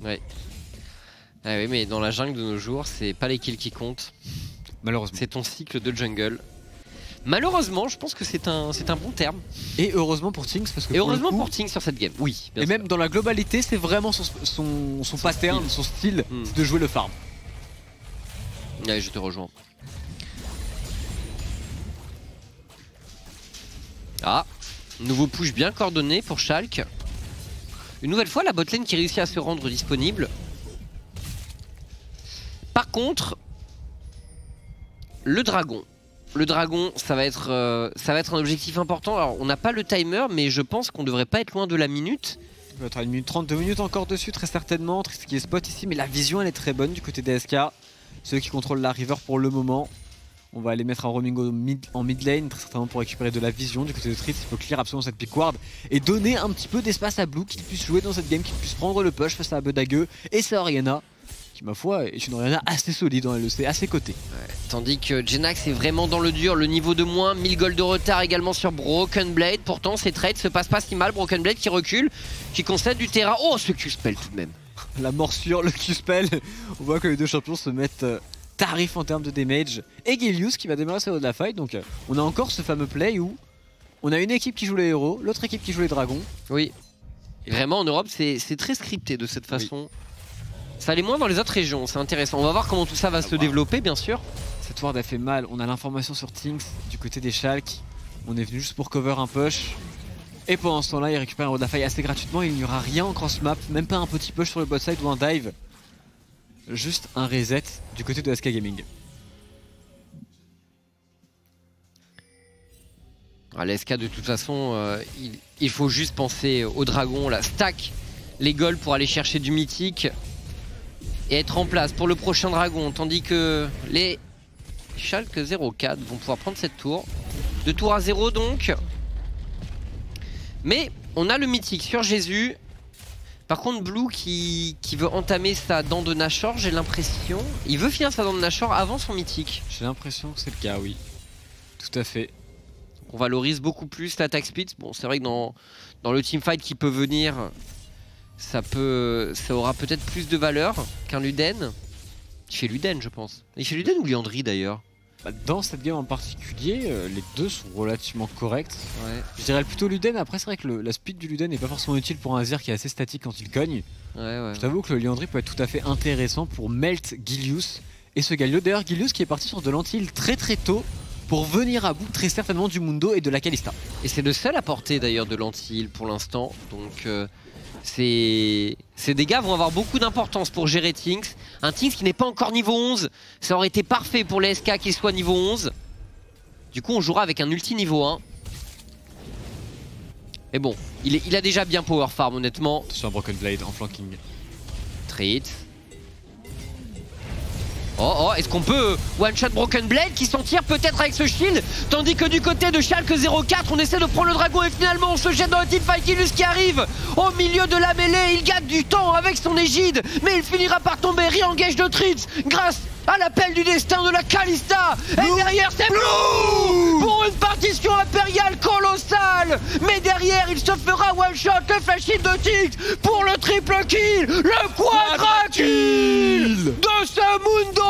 Ouais. Ah oui, mais dans la jungle de nos jours, c'est pas les kills qui comptent. Malheureusement. C'est ton cycle de jungle. Malheureusement, je pense que c'est un bon terme. Et heureusement pour Tinks, parce que et heureusement pour Tinks sur cette game, oui. Et même dans la globalité, c'est vraiment son pattern, son style, c'est de jouer le farm. Ouais, je te rejoins. Ah, nouveau push bien coordonné pour Schalke. Une nouvelle fois, la botlane qui réussit à se rendre disponible. Par contre, le dragon. Le dragon, ça va être un objectif important. Alors, on n'a pas le timer, mais je pense qu'on devrait pas être loin de la minute. Il va être à 1 minute 30, 2 minutes encore dessus, très certainement. Trix qui est spot ici, mais la vision, elle est très bonne du côté des SK. Ceux qui contrôlent la river pour le moment. On va aller mettre un roaming en mid lane, très certainement pour récupérer de la vision du côté de Trix. Il faut clear absolument cette pick ward et donner un petit peu d'espace à Blue, qu'il puisse jouer dans cette game, qu'il puisse prendre le push face à Abedague et sa Orianna, qui ma foi est une Orianna assez solide dans LEC, à ses côtés. Ouais, tandis que Jenax est vraiment dans le dur, le niveau de moins, 1000 gold de retard également sur Broken Blade. Pourtant ces trades se passent pas si mal, Broken Blade qui recule, qui concède du terrain. Oh, ce Q-spell tout de même. La morsure, le Q-spell, on voit que les deux champions se mettent tarif en termes de damage. Et Gilius qui va démarrer sa haut de la fight, donc on a encore ce fameux play où on a une équipe qui joue les héros, l'autre équipe qui joue les dragons. Oui, et vraiment en Europe c'est très scripté de cette façon. Oui. Ça l'est moins dans les autres régions, c'est intéressant. On va voir comment tout ça va se développer bien sûr. Cette ward a fait mal, on a l'information sur Tinks du côté des Schalke. On est venu juste pour cover un push. Et pendant ce temps là il récupère un haut de la fight assez gratuitement, il n'y aura rien en cross map, même pas un petit push sur le bot side ou un dive. Juste un reset du côté de SK Gaming. Les SK de toute façon, il faut juste penser au dragon, là, stack les golds pour aller chercher du mythique et être en place pour le prochain dragon. Tandis que les Schalke 04 vont pouvoir prendre cette tour. De tour à 0 donc. Mais on a le mythique sur Jésus. Par contre Blue qui veut entamer sa dent de Nashor, j'ai l'impression. Il veut finir sa dent de Nashor avant son mythique. J'ai l'impression que c'est le cas, oui. Tout à fait. On valorise beaucoup plus l'attaque speed. Bon, c'est vrai que dans le teamfight qui peut venir, ça aura peut-être plus de valeur qu'un Luden. Il fait Luden je pense. Il fait Luden ou Liandry d'ailleurs? Dans cette game en particulier, les deux sont relativement corrects. Ouais. Je dirais plutôt Luden. Après, c'est vrai que la speed du Luden n'est pas forcément utile pour un Azir qui est assez statique quand il cogne. Ouais, je t'avoue que le Liandry peut être tout à fait intéressant pour melt Gilius et ce Galio. D'ailleurs, Gilius qui est parti sur de l'anti-heal très trop pour venir à bout très certainement du Mundo et de la Kalista. Et c'est le seul à porter d'ailleurs de l'anti-heal pour l'instant. Donc ces dégâts vont avoir beaucoup d'importance pour gérer Tinks. Un Tinks qui n'est pas encore niveau 11. Ça aurait été parfait pour les SK qu'il soit niveau 11. Du coup on jouera avec un ulti niveau 1. Mais bon, il a déjà bien power farm honnêtement. Attention à Broken Blade en flanking. Treat. Oh, est-ce qu'on peut one-shot Broken Blade qui s'en tire peut-être avec ce shield? Tandis que du côté de Schalke 04, on essaie de prendre le dragon et finalement on se jette dans le teamfight. Gilius qui arrive au milieu de la mêlée. Il gagne du temps avec son égide, mais il finira par tomber. Re-engage de Tritz grâce à l'appel du destin de la Kalista. Et derrière c'est Blue pour une partition impériale colossale. Mais derrière il se fera one-shot. Le flash kill de Tinks pour le triple kill. Le quadra kill de ce Mundo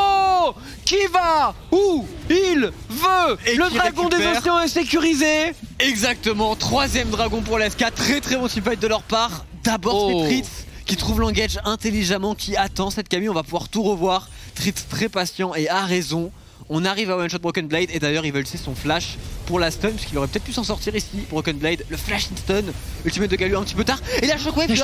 qui va où il veut. Et le dragon des océans est sécurisé. Exactement, troisième dragon pour l'SK. Très bon teamfight de leur part. D'abord c'est Tritz qui trouve l'engage intelligemment, qui attend cette Camille. On va pouvoir tout revoir. Tritz très patient et a raison. On arrive à one-shot Broken Blade et d'ailleurs il veut laisser son flash pour la stun puisqu'il aurait peut-être pu s'en sortir ici. Broken Blade, le flash in stun, ultimate de Galio un petit peu tard et la shockwave de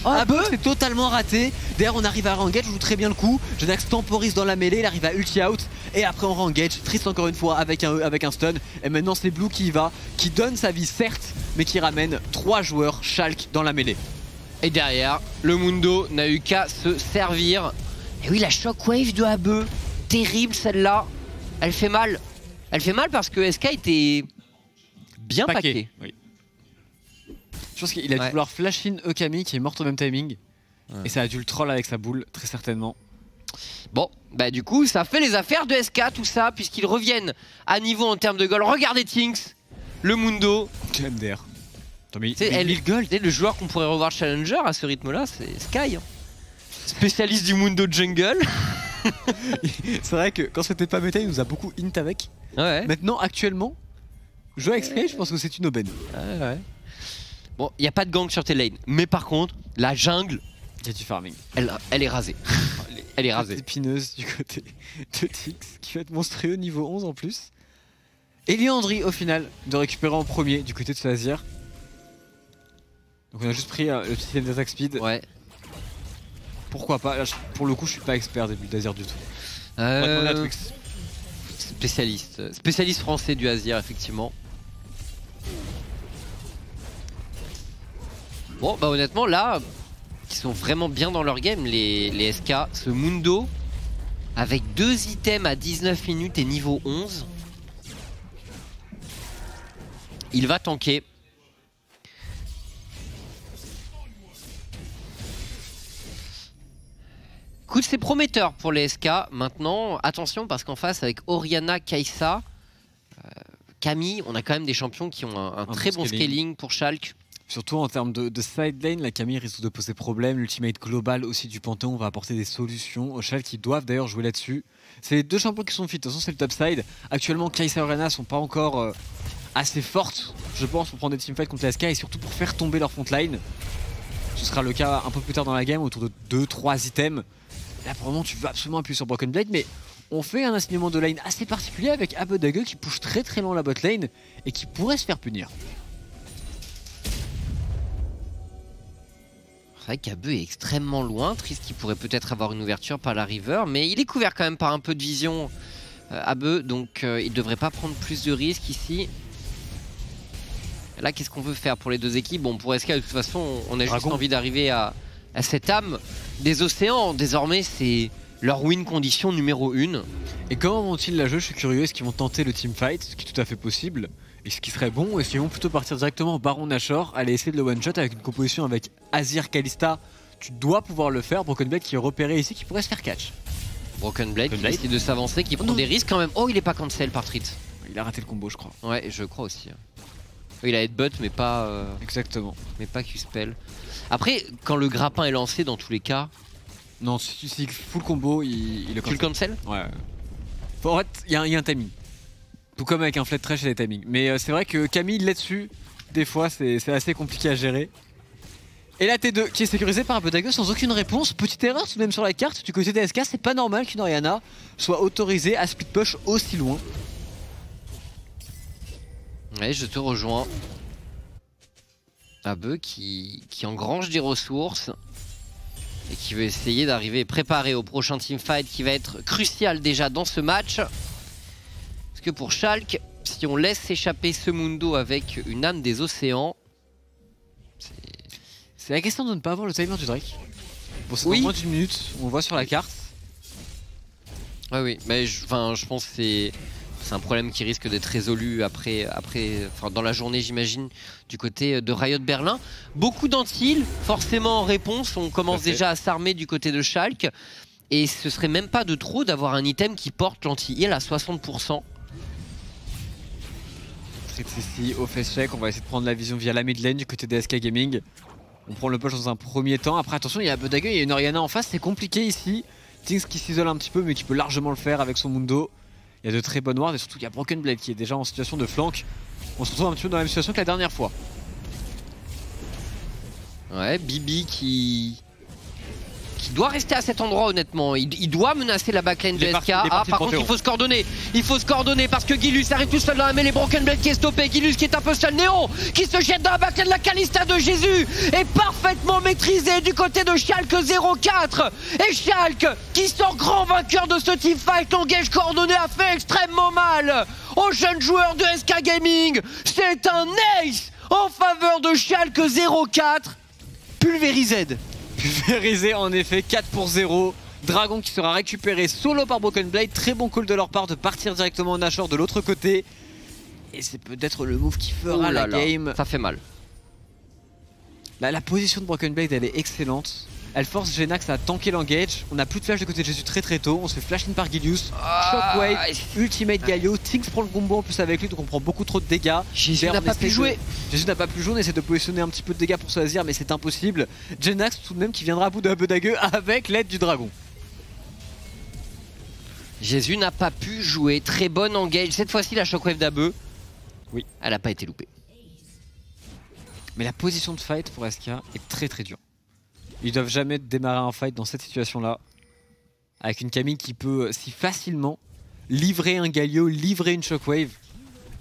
Abe c'est totalement raté. D'ailleurs on arrive à re-engage, joue très bien le coup. Jenax temporise dans la mêlée, il arrive à ulti out et après on re-engage. Tritz encore une fois avec un stun et maintenant c'est Blue qui y va, qui donne sa vie certes mais qui ramène 3 joueurs Schalke dans la mêlée. Et derrière, le Mundo n'a eu qu'à se servir. Et oui, la shockwave de Abe, terrible celle-là. Elle fait mal. Elle fait mal parce que SK était bien paqué. Oui. Je pense qu'il a dû vouloir flash in Okami qui est morte au même timing. Et ça a dû le troll avec sa boule, très certainement. Bon, bah du coup, ça fait les affaires de SK, tout ça, puisqu'ils reviennent à niveau en termes de gold. Regardez Tinks, le Mundo. MDR. Le joueur qu'on pourrait revoir Challenger à ce rythme-là, c'est Sky. spécialiste du Mundo Jungle. C'est vrai que quand c'était pas méta, il nous a beaucoup int avec. Ouais. Maintenant, actuellement, jouer avec Sky, je pense que c'est une aubaine. Ouais. Bon, il n'y a pas de gank sur tes lanes, mais par contre, la jungle, Il y a du farming. elle est rasée. Elle est rasée. Épineuse du côté de Tix, qui va être monstrueux niveau 11 en plus. Et Liandry, au final, de récupérer en premier du côté de Sazir. Donc on a juste pris le système d'attaque speed. Ouais. Pourquoi pas? Là, pour le coup, je suis pas expert des builds d'Azir du tout. Spécialiste français du Azir, effectivement. Bon, bah honnêtement, là, ils sont vraiment bien dans leur game, les SK. Ce Mundo, avec 2 items à 19 minutes et niveau 11, il va tanker. Écoute, c'est prometteur pour les SK. Maintenant, attention, parce qu'en face, avec Orianna, Kai'Sa, Camille, on a quand même des champions qui ont un très bon scaling pour Schalke. Surtout en termes de side lane, la Camille risque de poser problème. L'ultimate global aussi du Panthéon va apporter des solutions aux Schalke qui doivent d'ailleurs jouer là-dessus. C'est les deux champions qui sont fit. De toute façon, c'est le top side. Actuellement, Kai'Sa et Orianna sont pas encore assez fortes, je pense, pour prendre des teamfights contre les SK et surtout pour faire tomber leur front line. Ce sera le cas un peu plus tard dans la game, autour de 2-3 items. Là, pour le moment, tu veux absolument appuyer sur Broken Blade, mais on fait un assignement de lane assez particulier avec Abedague qui push très très loin la bot lane et qui pourrait se faire punir. C'est vrai qu'Abe est extrêmement loin. Triste qu'il pourrait peut-être avoir une ouverture par la river, mais il est couvert quand même par un peu de vision, Abe, donc il ne devrait pas prendre plus de risques ici. Là, qu'est-ce qu'on veut faire pour les deux équipes? Bon, pour SK, de toute façon, on a juste envie d'arriver à cette âme des océans. Désormais, c'est leur win condition numéro 1. Et comment vont-ils la jouer? Je suis curieux. Est-ce qu'ils vont tenter le teamfight, ce qui est tout à fait possible, et ce qui serait bon, ou est-ce qu'ils vont plutôt partir directement Baron Nashor, aller essayer de le one-shot avec une composition avec Azir, Kalista? Tu dois pouvoir le faire. Broken Blade qui est repéré ici, qui pourrait se faire catch. Broken Blade qui essaie de s'avancer, qui prend des risques quand même. Oh, il est pas cancel par Trit. Il a raté le combo, je crois. Ouais, je crois aussi. Il a headbutt, mais pas. Exactement. Mais pas Q-spell. Après, quand le grappin est lancé, dans tous les cas. Non, si full combo, il le cancel. Tu le cancel? Ouais. En fait, il y a un timing. Tout comme avec un flat trash, il y a des timings. Mais c'est vrai que Camille là-dessus, des fois, c'est assez compliqué à gérer. Et la T2 qui est sécurisée par Abedague sans aucune réponse. Petite erreur tout de même sur la carte. Du côté des SK, c'est pas normal qu'une Orianna soit autorisée à split push aussi loin. Ouais, je te rejoins. Abe qui engrange des ressources et qui veut essayer d'arriver préparé au prochain teamfight qui va être crucial déjà dans ce match. Parce que pour Schalke, si on laisse s'échapper ce Mundo avec une âme des océans, c'est la question de ne pas avoir le timer du Drake. Bon, c'est moins d'une minute, on le voit sur la carte. Oui, mais je pense que c'est un problème qui risque d'être résolu après dans la journée, j'imagine, du côté de Riot Berlin. Beaucoup d'antilles, forcément en réponse. On commence déjà à s'armer du côté de Schalke. Et ce serait même pas de trop d'avoir un item qui porte l'anti-heal à 60%. Ici, au face check, on va essayer de prendre la vision via la mid lane du côté des SK Gaming. On prend le push dans un premier temps. Après, attention, il y a Abedague, il y a une Orianna en face. C'est compliqué ici. Things qui s'isole un petit peu, mais qui peut largement le faire avec son Mundo. Il y a de très bonnes wards et surtout il y a Broken Blade qui est déjà en situation de flank. On se retrouve un petit peu dans la même situation que la dernière fois. Ouais, Bibi qui doit rester à cet endroit honnêtement. Il doit menacer la backline de SK. Ah, par contre il faut se coordonner. Il faut se coordonner parce que Gilus arrive tout seul dans la mêlée. Broken Blade qui est stoppé. Gilus qui est un peu seul. Néo qui se jette dans la backline de la Kalista de Jésus est parfaitement maîtrisé du côté de Schalke 04. Et Schalke qui sont grands vainqueurs de ce teamfight. L'engage coordonné a fait extrêmement mal aux jeunes joueurs de SK Gaming. C'est un ace en faveur de Schalke 04. Pulvérisé. Pulvérisé en effet, 4-0. Dragon qui sera récupéré solo par Broken Blade. Très bon call de leur part de partir directement en Nashor de l'autre côté. Et c'est peut-être le move qui fera la game. Ça fait mal. La position de Broken Blade elle est excellente. Elle force Genax à tanker l'engage. On n'a plus de flash de côté de Jésus très tôt. On se fait flash in par Gilius. Shockwave, ultimate Galio. Tinks prend le combo en plus avec lui, donc on prend beaucoup trop de dégâts. Jésus n'a pas pu jouer. Jésus n'a pas pu jouer. On essaie de positionner un petit peu de dégâts pour se Azir, mais c'est impossible. Genax tout de même qui viendra à bout de Abedague avec l'aide du dragon. Jésus n'a pas pu jouer. Très bonne engage. Cette fois-ci, la Shockwave d'Abe. Oui. Elle n'a pas été loupée. Mais la position de fight pour SK est très dure. Ils doivent jamais démarrer un fight dans cette situation-là. Avec une Camille qui peut si facilement livrer un Galio, livrer une Shockwave.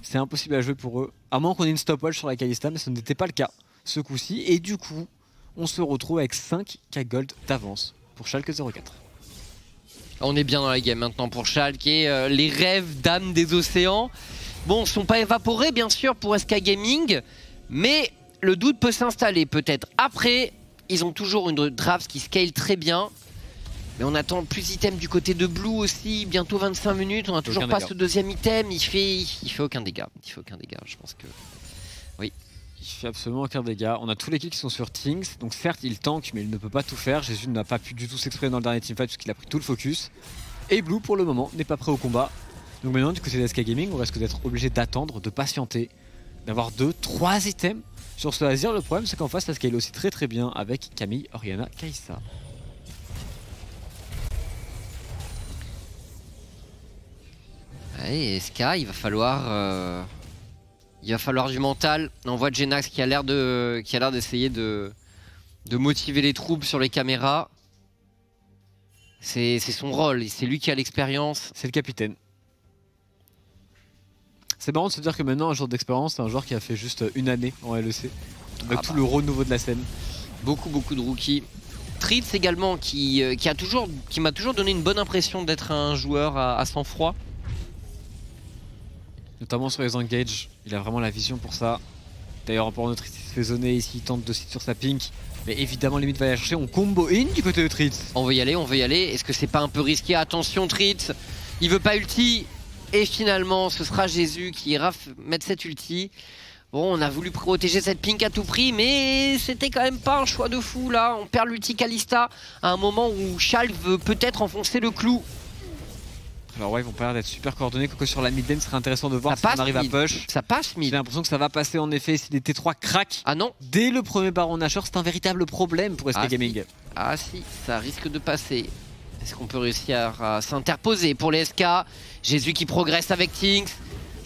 C'est impossible à jouer pour eux. À moins qu'on ait une stopwatch sur la Kalista, mais ce n'était pas le cas ce coup-ci. Et du coup, on se retrouve avec 5k gold d'avance pour Schalke 04. On est bien dans la game maintenant pour Schalke et les rêves d'âme des océans. Bon, sont pas évaporés bien sûr pour SK Gaming, mais le doute peut s'installer peut-être. Après, ils ont toujours une draft qui scale très bien. Mais on attend plus d'items du côté de Blue aussi, bientôt 25 minutes, on n'a toujours pas ce deuxième item, il fait aucun dégât. Il fait aucun dégât, je pense que... Oui. Il fait absolument aucun dégât. On a tous les kills qui sont sur Tinks, donc certes il tank mais il ne peut pas tout faire. Jésus n'a pas pu du tout s'exprimer dans le dernier teamfight puisqu'il a pris tout le focus. Et Blue pour le moment n'est pas prêt au combat. Donc maintenant du côté de SK Gaming on risque d'être obligé d'attendre, de patienter, d'avoir 2, 3 items sur ce Azir. Le problème c'est qu'en face ça scale aussi très bien avec Camille, Orianna, Kai'Sa. Allez, SK, il va falloir du mental. On voit Genax qui a l'air d'essayer de motiver les troupes sur les caméras. C'est son rôle, c'est lui qui a l'expérience. C'est le capitaine. C'est marrant de se dire que maintenant un joueur d'expérience, c'est un joueur qui a fait juste une année en LEC. Avec tout le renouveau de la scène. Beaucoup de rookies. Tritz également qui m'a toujours donné une bonne impression d'être un joueur à sang-froid. Notamment sur les engages, il a vraiment la vision pour ça. D'ailleurs, en parlant de Tritz, il se fait zoner ici, il tente de sit sur sa pink. Mais évidemment, limite va aller chercher. On combo in du côté de Tritz. On veut y aller. Est-ce que c'est pas un peu risqué? Attention, Tritz, il veut pas ulti. Et finalement, ce sera Jésus qui ira mettre cette ulti. Bon, on a voulu protéger cette pink à tout prix, mais c'était quand même pas un choix de fou là. On perd l'ulti Kalista à un moment où Schalke veut peut-être enfoncer le clou. Alors ouais, ils vont pas l'air d'être super coordonnés, quoique sur la mid lane, ce serait intéressant de voir si on arrive à push. Ça passe mid. J'ai l'impression que ça va passer en effet si les T3 craquent. Ah non. Dès le premier Baron Nashor, c'est un véritable problème pour SK Gaming. Si. Ah si, ça risque de passer. Est-ce qu'on peut réussir à s'interposer pour les SK? Jésus qui progresse avec Tinks.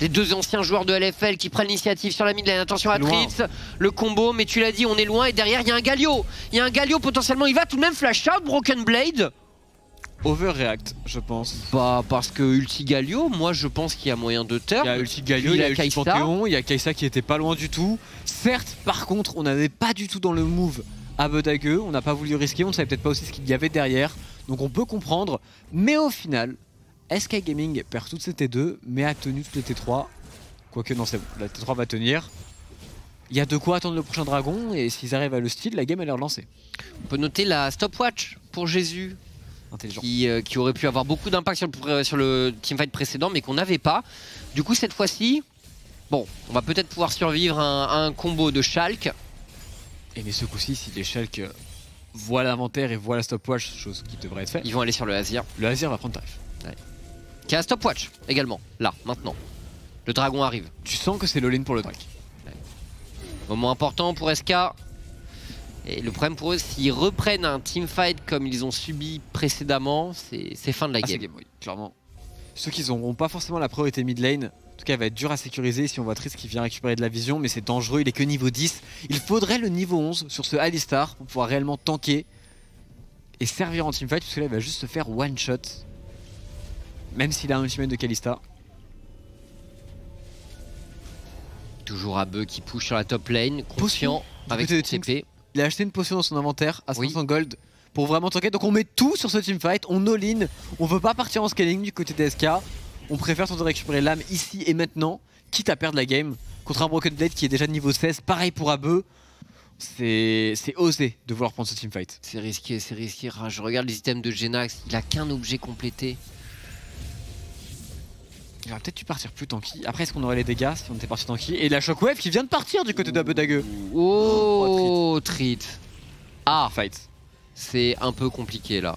Les deux anciens joueurs de LFL qui prennent l'initiative sur la mid lane. Attention à Tritz, le combo, mais tu l'as dit, on est loin et derrière il y a un Galio. Il y a un Galio potentiellement, il va tout de même flash out Broken Blade. Overreact, je pense. Bah parce que Ulti Galio, moi je pense qu'il y a moyen de turn. Il y a Ulti Galio, il y a Ulti Panthéon, il y a Kai'Sa qui était pas loin du tout. Certes, par contre, on n'avait pas du tout dans le move Abedague, on n'a pas voulu risquer, on ne savait peut-être pas aussi ce qu'il y avait derrière. Donc on peut comprendre, mais au final, SK Gaming perd toutes ses T2, mais a tenu toutes les T3. Quoique non, c'est bon, la T3 va tenir. Il y a de quoi attendre le prochain dragon, et s'ils arrivent à le steal, la game elle est relancée. On peut noter la stopwatch pour Jésus. Qui aurait pu avoir beaucoup d'impact sur le teamfight précédent, mais qu'on n'avait pas. Du coup, cette fois-ci, bon, on va peut-être pouvoir survivre à un combo de Schalke. Et mais ce coup-ci, si les Schalke voient l'inventaire et voient la stopwatch, chose qui devrait être faite, ils vont aller sur le Azir. Le Azir va prendre tarif. Ouais. Qui a la stopwatch également, là, maintenant. Le dragon arrive. Tu sens que c'est l'all-in pour le Drake. Ouais. Moment important pour SK. Et le problème pour eux, s'ils reprennent un teamfight comme ils ont subi précédemment, c'est fin de la game. Oui, clairement. Ceux qui n'auront pas forcément la priorité mid lane, en tout cas, elle va être dur à sécuriser si on voit Tritz qui vient récupérer de la vision, mais c'est dangereux, il est que niveau 10. Il faudrait le niveau 11 sur ce Alistar pour pouvoir réellement tanker et servir en teamfight, parce que là, il va juste se faire one shot. Même s'il a un ultimate de Kalista. Toujours Abe qui push sur la top lane, conscient avec son TP. Il a acheté une potion dans son inventaire à 500 gold pour vraiment tanker. Donc on met tout sur ce teamfight, on all-in, on veut pas partir en scaling du côté des SK. On préfère tenter de récupérer l'âme ici et maintenant, quitte à perdre la game contre un Broken Blade qui est déjà de niveau 16. Pareil pour Abe. C'est osé de vouloir prendre ce teamfight. C'est risqué, c'est risqué. Je regarde les items de Genax, il a qu'un objet complété. Il aurait peut-être dû partir plus tanky. Après, est-ce qu'on aurait les dégâts si on était parti tanky? Et la Shockwave qui vient de partir du côté d'Abedague. Oh, Tritz. Ah, fight. c'est un peu compliqué là.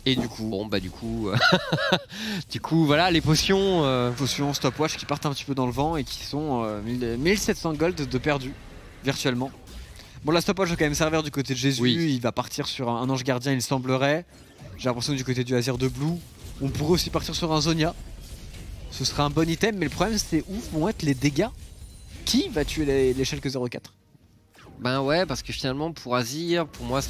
Et du coup, bon du coup voilà les potions. Potions stopwatch qui partent un petit peu dans le vent et qui sont 1700 gold de perdus virtuellement. Bon, la stopwatch va quand même servir du côté de Jésus. Il va partir sur un ange gardien, il semblerait. J'ai l'impression que du côté du Azir de Blue, on pourrait aussi partir sur un Zonia. Ce serait un bon item, mais le problème c'est où vont être les dégâts. Qui va tuer les Schalke 04? Ben ouais, parce que finalement pour Azir, pour moi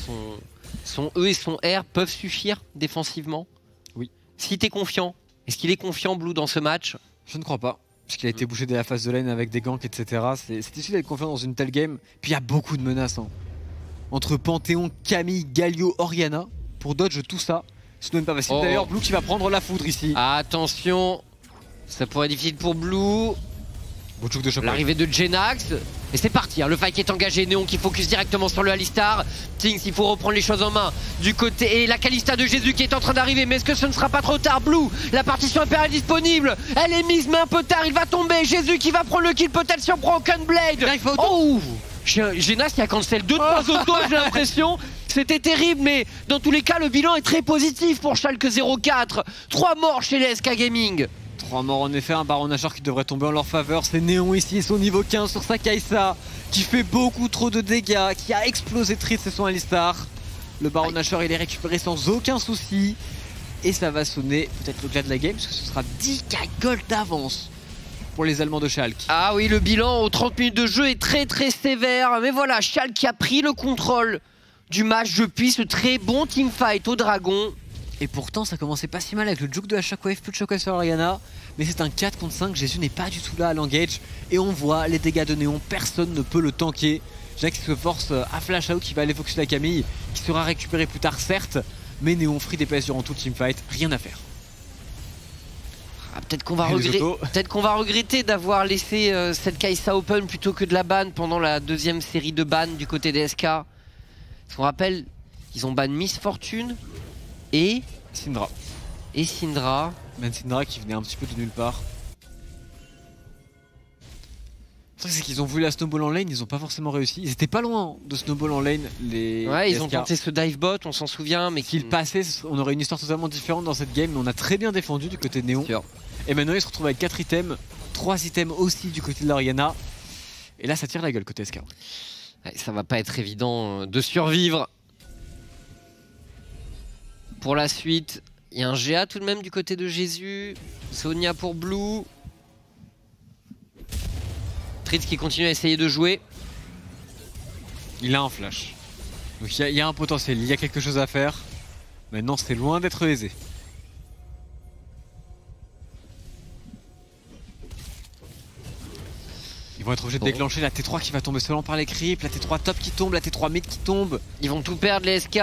son E et son R peuvent suffire défensivement. Oui. Si t'es confiant, est-ce qu'il est confiant Blue dans ce match? Je ne crois pas. Parce qu'il a été bouché dès la phase de lane avec des ganks, etc. C'est difficile d'être confiant dans une telle game. Puis il y a beaucoup de menaces. Entre Panthéon, Camille, Galio, Orianna. Pour dodge tout ça, ce n'est pas facile. D'ailleurs, Blue qui va prendre la foudre ici. Attention, ça pourrait être difficile pour Blue. L'arrivée de Jenax. Et c'est parti, hein, le fight est engagé. Néon qui focus directement sur le Alistar. Tings, il faut reprendre les choses en main. Du côté, et la Kalista de Jésus qui est en train d'arriver. Mais est-ce que ce ne sera pas trop tard? Blue, la partition impériale disponible. Elle est mise, mais un peu tard, il va tomber. Jésus qui va prendre le kill, peut-être sur Broken Blade. Oh, Jenax qui a cancel 2-3 autos, j'ai l'impression. C'était terrible, mais dans tous les cas, le bilan est très positif pour Schalke 04. 3 morts chez les SK Gaming. 3 morts en effet, un Baron Nashor qui devrait tomber en leur faveur. C'est Néon ici, son niveau 15 sur sa Kai'Sa, qui fait beaucoup trop de dégâts, qui a explosé Tritz et son Alistar. Le Baron Nashor, il est récupéré sans aucun souci. Et ça va sonner peut-être le glas de la game, parce que ce sera 10k gold d'avance pour les Allemands de Schalke. Ah oui, le bilan aux 30 minutes de jeu est très très sévère. Mais voilà, Schalke qui a pris le contrôle du match depuis ce très bon teamfight au Dragon. Et pourtant ça commençait pas si mal avec le juke de la Shockwave, plus de Shockwave sur Orianna. Mais c'est un 4 contre 5, Jésus n'est pas du tout là à l'engage. Et on voit les dégâts de Néon, personne ne peut le tanker. Jack se force à flash out qui va aller focus la Camille, qui sera récupéré plus tard certes. Mais Néon free DPS durant tout le teamfight, rien à faire. Ah, peut-être qu'on va regretter d'avoir laissé cette Kai'Sa open plutôt que de la ban pendant la deuxième série de ban du côté des SK. Parce qu'on rappelle, ils ont ban Miss Fortune et Syndra. Même Syndra qui venait un petit peu de nulle part. Le truc c'est qu'ils ont voulu la snowball en lane, ils ont pas forcément réussi. Ils étaient pas loin de snowball en lane. Ils ont tenté ce dive bot, on s'en souvient, mais s'ils passaient, on aurait une histoire totalement différente dans cette game. Mais on a très bien défendu du côté de Néon. Et maintenant ils se retrouvent avec 4 items, 3 items aussi du côté de l'Orianna. Et là ça tire la gueule côté SK. Ouais, ça va pas être évident de survivre. Pour la suite, il y a un GA tout de même du côté de Jésus. Sonia pour Blue. Tritz qui continue à essayer de jouer. Il a un flash. Donc il y a un potentiel, il y a quelque chose à faire. Maintenant c'est loin d'être aisé. Ils vont être obligés de déclencher la T3 qui va tomber seulement par les creeps, la T3 top qui tombe, la T3 mid qui tombe. Ils vont tout perdre les SK.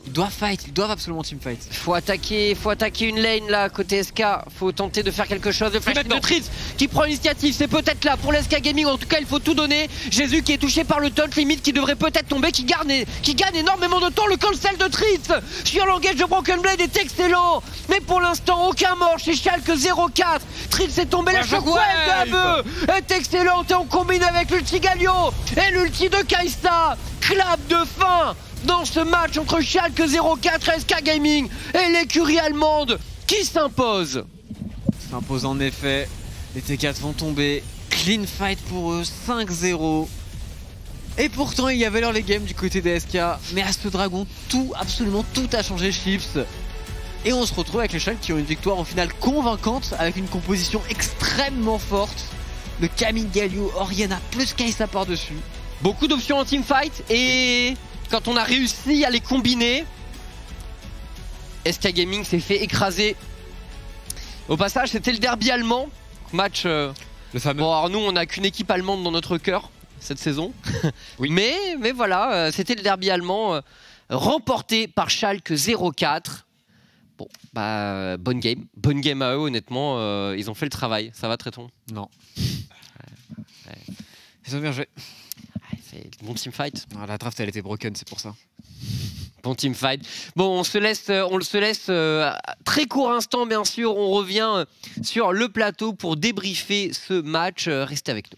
Ils doivent fight, ils doivent absolument teamfight. Faut attaquer une lane là côté SK. Faut tenter de faire quelque chose. Le flash de Tritz qui prend l'initiative, c'est peut-être là pour l'SK Gaming. En tout cas, il faut tout donner. Jésus qui est touché par le taunt limite qui devrait peut-être tomber, qui gagne énormément de temps. Le cancel de Tritz sur l'engage de Broken Blade est excellent. Mais pour l'instant, aucun mort chez Schalke 04. Tritz est tombé, la Shockwave d'Abe est excellente et on combine avec l'ulti Galio et l'ulti de Kai'Sa. Clap de fin dans ce match entre Schalke 04 et SK Gaming et l'écurie allemande qui s'impose. S'impose en effet. Les T4 vont tomber. Clean fight pour eux, 5-0. Et pourtant il y avait leur les games du côté des SK. Mais à ce dragon, absolument tout a changé Chips. Et on se retrouve avec les Schalke qui ont une victoire en finale convaincante avec une composition extrêmement forte. Le Camille Galio, Orianna plus Kai'Sa par-dessus. Beaucoup d'options en teamfight et quand on a réussi à les combiner, SK Gaming s'est fait écraser. Au passage, c'était le derby allemand. Match. Le fameux. Bon, alors nous, on n'a qu'une équipe allemande dans notre cœur cette saison. Oui. Mais voilà, c'était le derby allemand remporté par Schalke 04. Bon, bah, bonne game à eux, honnêtement. Ils ont fait le travail. Ça va, Tréton? Non. Ils ont bien joué. C'est bon teamfight. La draft elle était broken, c'est pour ça. Bon teamfight. Bon, on se laisse très court instant bien sûr. On revient sur le plateau pour débriefer ce match. Restez avec nous.